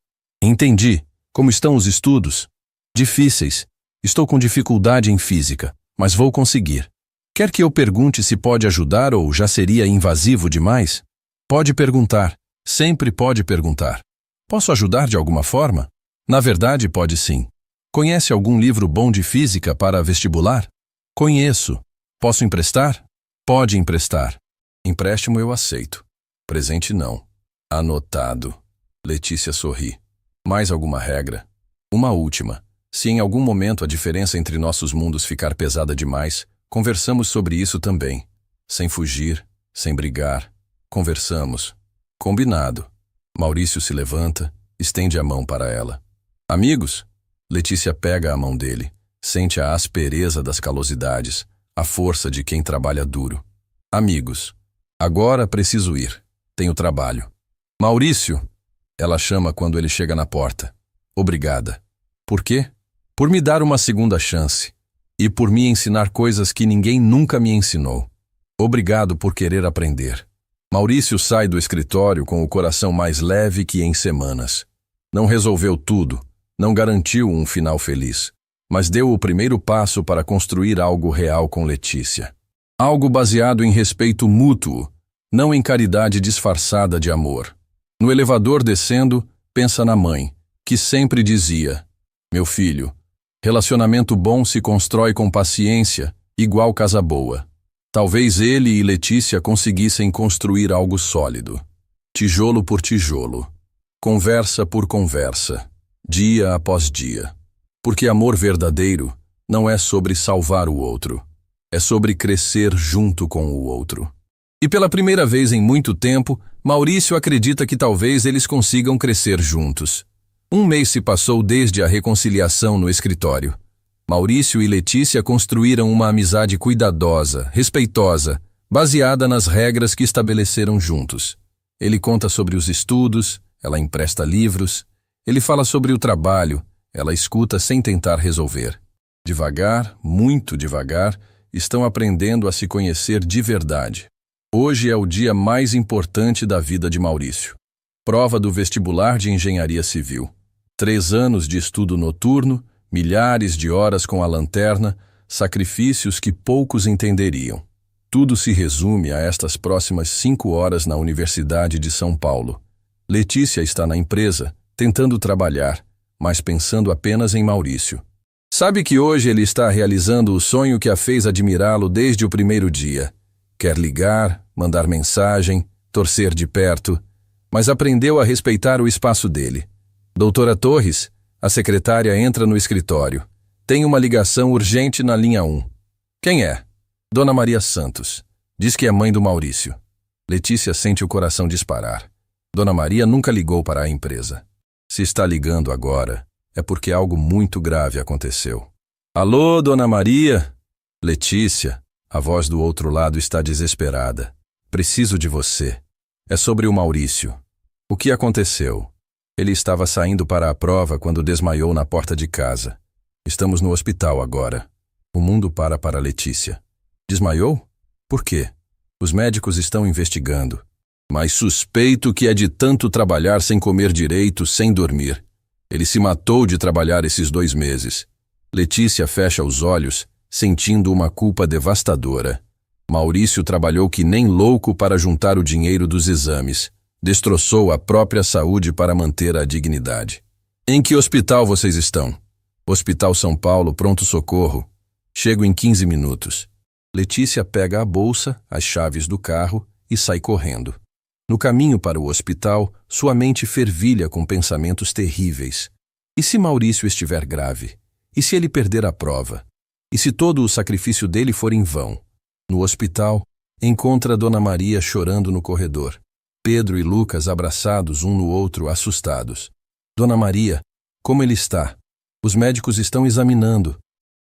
Entendi. Como estão os estudos? Difíceis. Estou com dificuldade em física, mas vou conseguir. Quer que eu pergunte se pode ajudar ou já seria invasivo demais? Pode perguntar. Sempre pode perguntar. Posso ajudar de alguma forma? Na verdade, pode sim. Conhece algum livro bom de física para vestibular? Conheço. Posso emprestar? Pode emprestar. Empréstimo eu aceito. Presente não. Anotado. Letícia sorri. Mais alguma regra? Uma última. Se em algum momento a diferença entre nossos mundos ficar pesada demais, conversamos sobre isso também. Sem fugir, sem brigar. Conversamos. Combinado. Maurício se levanta, estende a mão para ela. Amigos? Letícia pega a mão dele, sente a aspereza das calosidades, a força de quem trabalha duro. Amigos. Agora preciso ir. Tenho trabalho. Maurício, ela chama quando ele chega na porta. Obrigada. Por quê? Por me dar uma segunda chance. E por me ensinar coisas que ninguém nunca me ensinou. Obrigado por querer aprender. Maurício sai do escritório com o coração mais leve que em semanas. Não resolveu tudo, não garantiu um final feliz, mas deu o primeiro passo para construir algo real com Letícia. Algo baseado em respeito mútuo, não em caridade disfarçada de amor. No elevador descendo, pensa na mãe, que sempre dizia: meu filho, relacionamento bom se constrói com paciência, igual casa boa. Talvez ele e Letícia conseguissem construir algo sólido. Tijolo por tijolo. Conversa por conversa. Dia após dia. Porque amor verdadeiro não é sobre salvar o outro. É sobre crescer junto com o outro. E pela primeira vez em muito tempo, Maurício acredita que talvez eles consigam crescer juntos. Um mês se passou desde a reconciliação no escritório. Maurício e Letícia construíram uma amizade cuidadosa, respeitosa, baseada nas regras que estabeleceram juntos. Ele conta sobre os estudos, ela empresta livros. Ele fala sobre o trabalho, ela escuta sem tentar resolver. Devagar, muito devagar, estão aprendendo a se conhecer de verdade. Hoje é o dia mais importante da vida de Maurício. Prova do vestibular de engenharia civil. 3 anos de estudo noturno, milhares de horas com a lanterna, sacrifícios que poucos entenderiam. Tudo se resume a estas próximas 5 horas na Universidade de São Paulo. Letícia está na empresa, tentando trabalhar, mas pensando apenas em Maurício. Sabe que hoje ele está realizando o sonho que a fez admirá-lo desde o primeiro dia. Quer ligar, mandar mensagem, torcer de perto, mas aprendeu a respeitar o espaço dele. Doutora Torres, a secretária entra no escritório. Tem uma ligação urgente na linha 1. Quem é? Dona Maria Santos. Diz que é mãe do Maurício. Letícia sente o coração disparar. Dona Maria nunca ligou para a empresa. Se está ligando agora, é porque algo muito grave aconteceu. Alô, Dona Maria? Letícia, a voz do outro lado está desesperada. Preciso de você. É sobre o Maurício. O que aconteceu? Ele estava saindo para a prova quando desmaiou na porta de casa. Estamos no hospital agora. O mundo para Letícia. Desmaiou? Por quê? Os médicos estão investigando. Mas suspeito que é de tanto trabalhar sem comer direito, sem dormir. Ele se matou de trabalhar esses 2 meses. Letícia fecha os olhos, sentindo uma culpa devastadora. Maurício trabalhou que nem louco para juntar o dinheiro dos exames. Destroçou a própria saúde para manter a dignidade. Em que hospital vocês estão? Hospital São Paulo, pronto-socorro. Chego em 15 minutos. Letícia pega a bolsa, as chaves do carro e sai correndo. No caminho para o hospital, sua mente fervilha com pensamentos terríveis. E se Maurício estiver grave? E se ele perder a prova? E se todo o sacrifício dele for em vão? No hospital, encontra Dona Maria chorando no corredor. Pedro e Lucas abraçados um no outro, assustados. Dona Maria, como ele está? Os médicos estão examinando.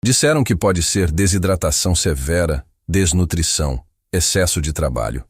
Disseram que pode ser desidratação severa, desnutrição, excesso de trabalho.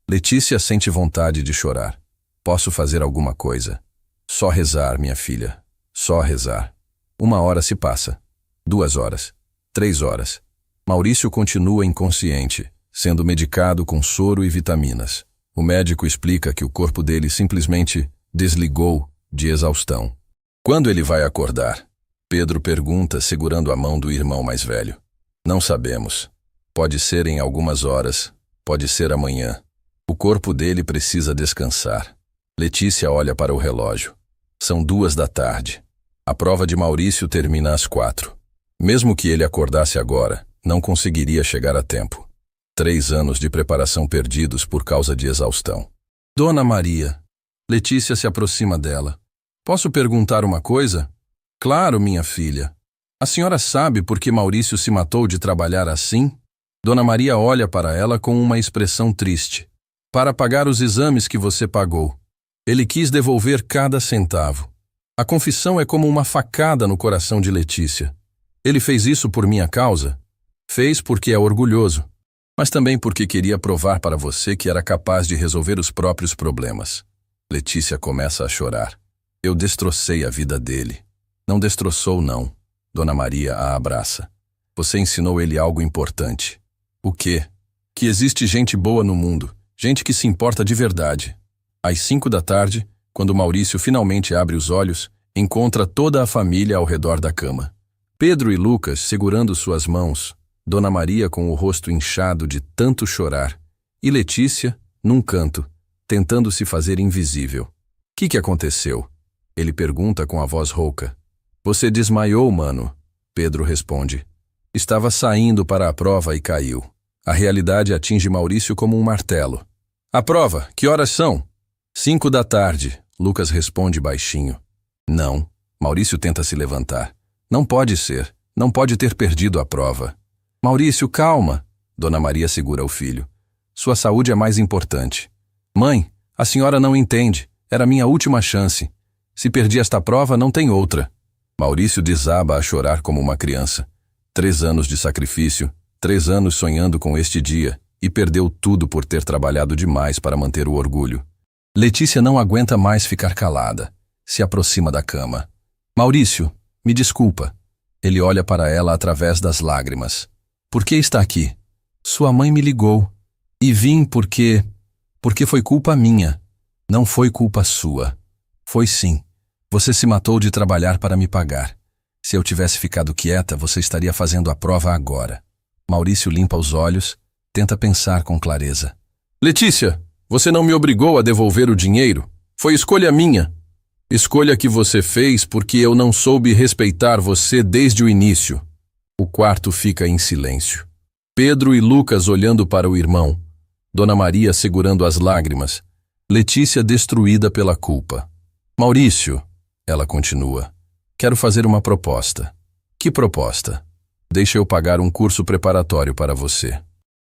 Letícia sente vontade de chorar. Posso fazer alguma coisa? Só rezar, minha filha. Só rezar. 1 hora se passa. 2 horas. 3 horas. Maurício continua inconsciente, sendo medicado com soro e vitaminas. O médico explica que o corpo dele simplesmente desligou de exaustão. Quando ele vai acordar? Pedro pergunta, segurando a mão do irmão mais velho. Não sabemos. Pode ser em algumas horas, pode ser amanhã. O corpo dele precisa descansar. Letícia olha para o relógio. São 2 da tarde. A prova de Maurício termina às 4. Mesmo que ele acordasse agora, não conseguiria chegar a tempo. 3 anos de preparação perdidos por causa de exaustão. Dona Maria. Letícia se aproxima dela. Posso perguntar uma coisa? Claro, minha filha. A senhora sabe por que Maurício se matou de trabalhar assim? Dona Maria olha para ela com uma expressão triste. Para pagar os exames que você pagou. Ele quis devolver cada centavo. A confissão é como uma facada no coração de Letícia. Ele fez isso por minha causa? Fez porque é orgulhoso, mas também porque queria provar para você que era capaz de resolver os próprios problemas. Letícia começa a chorar. Eu destrocei a vida dele. Não destroçou, não. Dona Maria a abraça. Você ensinou ele algo importante. O quê? Que existe gente boa no mundo, gente que se importa de verdade. Às 5 da tarde, quando Maurício finalmente abre os olhos, encontra toda a família ao redor da cama. Pedro e Lucas segurando suas mãos, Dona Maria com o rosto inchado de tanto chorar, e Letícia, num canto, tentando se fazer invisível. Que aconteceu? Ele pergunta com a voz rouca. Você desmaiou, mano, Pedro responde. Estava saindo para a prova e caiu. A realidade atinge Maurício como um martelo. A prova, que horas são? 5 da tarde, Lucas responde baixinho. Não, Maurício tenta se levantar. Não pode ser, não pode ter perdido a prova. Maurício, calma, Dona Maria segura o filho. Sua saúde é mais importante. Mãe, a senhora não entende, era minha última chance. Se perdi esta prova, não tem outra. Maurício desaba a chorar como uma criança. 3 anos de sacrifício, 3 anos sonhando com este dia, e perdeu tudo por ter trabalhado demais para manter o orgulho. Letícia não aguenta mais ficar calada. Se aproxima da cama. Maurício, me desculpa. Ele olha para ela através das lágrimas. Por que está aqui? Sua mãe me ligou. E vim porque foi culpa minha. Não foi culpa sua. Foi sim. Você se matou de trabalhar para me pagar. Se eu tivesse ficado quieta, você estaria fazendo a prova agora. Maurício limpa os olhos, tenta pensar com clareza. Letícia, você não me obrigou a devolver o dinheiro. Foi escolha minha. Escolha que você fez porque eu não soube respeitar você desde o início. O quarto fica em silêncio. Pedro e Lucas olhando para o irmão. Dona Maria segurando as lágrimas. Letícia destruída pela culpa. Maurício, ela continua, quero fazer uma proposta. Que proposta? Deixa eu pagar um curso preparatório para você.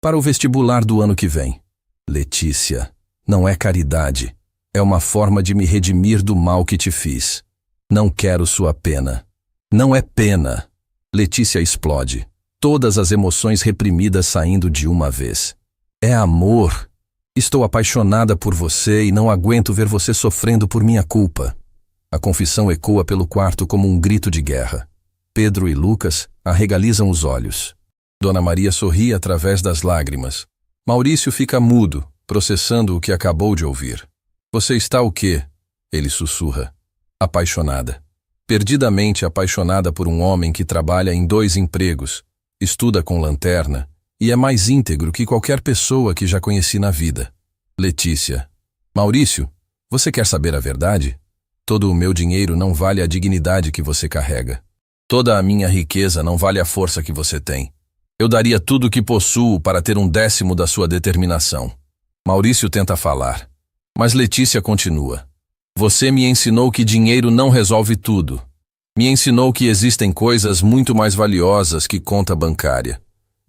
Para o vestibular do ano que vem. Letícia, não é caridade. É uma forma de me redimir do mal que te fiz. Não quero sua pena. Não é pena. Letícia explode. Todas as emoções reprimidas saindo de uma vez. É amor. Estou apaixonada por você e não aguento ver você sofrendo por minha culpa. A confissão ecoa pelo quarto como um grito de guerra. Pedro e Lucas arregalizam os olhos. Dona Maria sorri através das lágrimas. Maurício fica mudo, processando o que acabou de ouvir. Você está o quê? Ele sussurra. Apaixonada. Perdidamente apaixonada por um homem que trabalha em 2 empregos, estuda com lanterna e é mais íntegro que qualquer pessoa que já conheci na vida. Letícia. Maurício, você quer saber a verdade? Todo o meu dinheiro não vale a dignidade que você carrega. Toda a minha riqueza não vale a força que você tem. Eu daria tudo o que possuo para ter 1/10 da sua determinação. Maurício tenta falar, mas Letícia continua. Você me ensinou que dinheiro não resolve tudo. Me ensinou que existem coisas muito mais valiosas que conta bancária.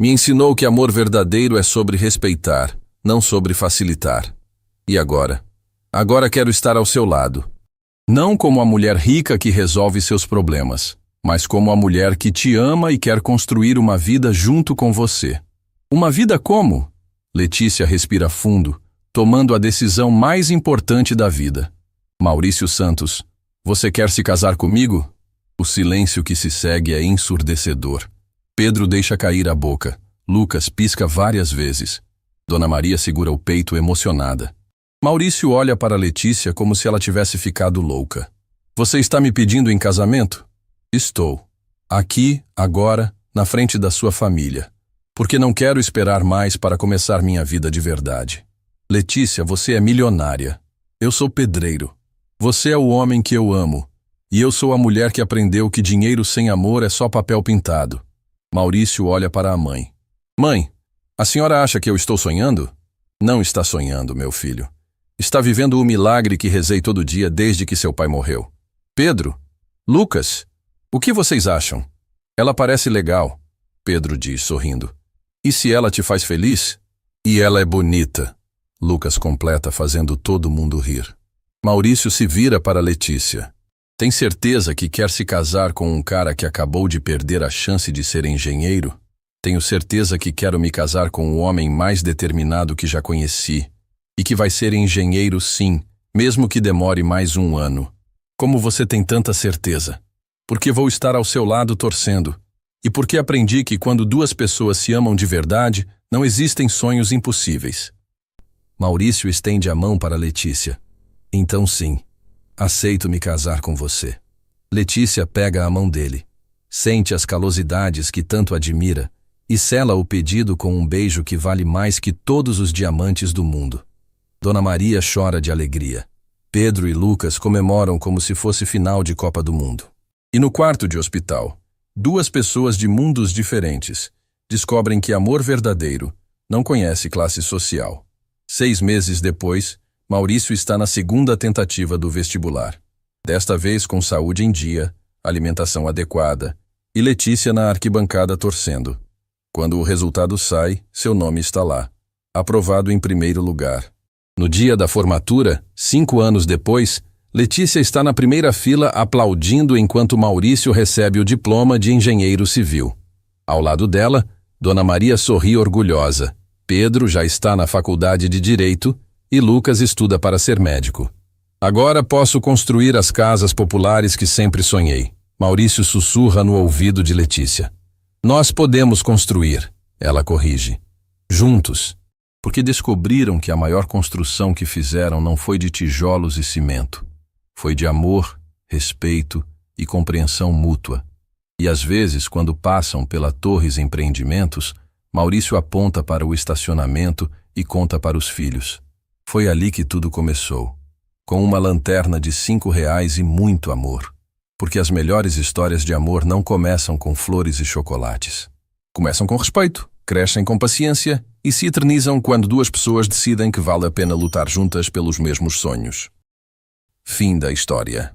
Me ensinou que amor verdadeiro é sobre respeitar, não sobre facilitar. E agora? Agora quero estar ao seu lado. Não como a mulher rica que resolve seus problemas, mas como a mulher que te ama e quer construir uma vida junto com você. Uma vida como? Letícia respira fundo, tomando a decisão mais importante da vida. Maurício Santos, você quer se casar comigo? O silêncio que se segue é ensurdecedor. Pedro deixa cair a boca. Lucas pisca várias vezes. Dona Maria segura o peito emocionada. Maurício olha para Letícia como se ela tivesse ficado louca. Você está me pedindo em casamento? Estou. Aqui, agora, na frente da sua família. Porque não quero esperar mais para começar minha vida de verdade. Letícia, você é milionária. Eu sou pedreiro. Você é o homem que eu amo. E eu sou a mulher que aprendeu que dinheiro sem amor é só papel pintado. Maurício olha para a mãe. Mãe, a senhora acha que eu estou sonhando? Não está sonhando, meu filho. Está vivendo o milagre que rezei todo dia desde que seu pai morreu. Pedro, Lucas, o que vocês acham? Ela parece legal, Pedro diz, sorrindo. E se ela te faz feliz? E ela é bonita. Lucas completa fazendo todo mundo rir. Maurício se vira para Letícia. Tem certeza que quer se casar com um cara que acabou de perder a chance de ser engenheiro? Tenho certeza que quero me casar com o homem mais determinado que já conheci. E que vai ser engenheiro sim, mesmo que demore mais um ano. Como você tem tanta certeza? Porque vou estar ao seu lado torcendo. E porque aprendi que quando duas pessoas se amam de verdade, não existem sonhos impossíveis. Maurício estende a mão para Letícia. Então sim, aceito me casar com você. Letícia pega a mão dele, sente as calosidades que tanto admira e sela o pedido com um beijo que vale mais que todos os diamantes do mundo. Dona Maria chora de alegria. Pedro e Lucas comemoram como se fosse final de Copa do Mundo. E no quarto de hospital, duas pessoas de mundos diferentes descobrem que amor verdadeiro não conhece classe social. 6 meses depois, Maurício está na segunda tentativa do vestibular. Desta vez com saúde em dia, alimentação adequada e Letícia na arquibancada torcendo. Quando o resultado sai, seu nome está lá, aprovado em primeiro lugar. No dia da formatura, 5 anos depois, Letícia está na primeira fila aplaudindo enquanto Maurício recebe o diploma de engenheiro civil. Ao lado dela, Dona Maria sorri orgulhosa. Pedro já está na faculdade de Direito e Lucas estuda para ser médico. Agora posso construir as casas populares que sempre sonhei. Maurício sussurra no ouvido de Letícia. Nós podemos construir, ela corrige. Juntos. Porque descobriram que a maior construção que fizeram não foi de tijolos e cimento. Foi de amor, respeito e compreensão mútua. E às vezes, quando passam pela Torres Empreendimentos, Maurício aponta para o estacionamento e conta para os filhos. Foi ali que tudo começou. Com uma lanterna de R$5 e muito amor. Porque as melhores histórias de amor não começam com flores e chocolates. Começam com respeito, crescem com paciência e se eternizam quando duas pessoas decidem que vale a pena lutar juntas pelos mesmos sonhos. Fim da história.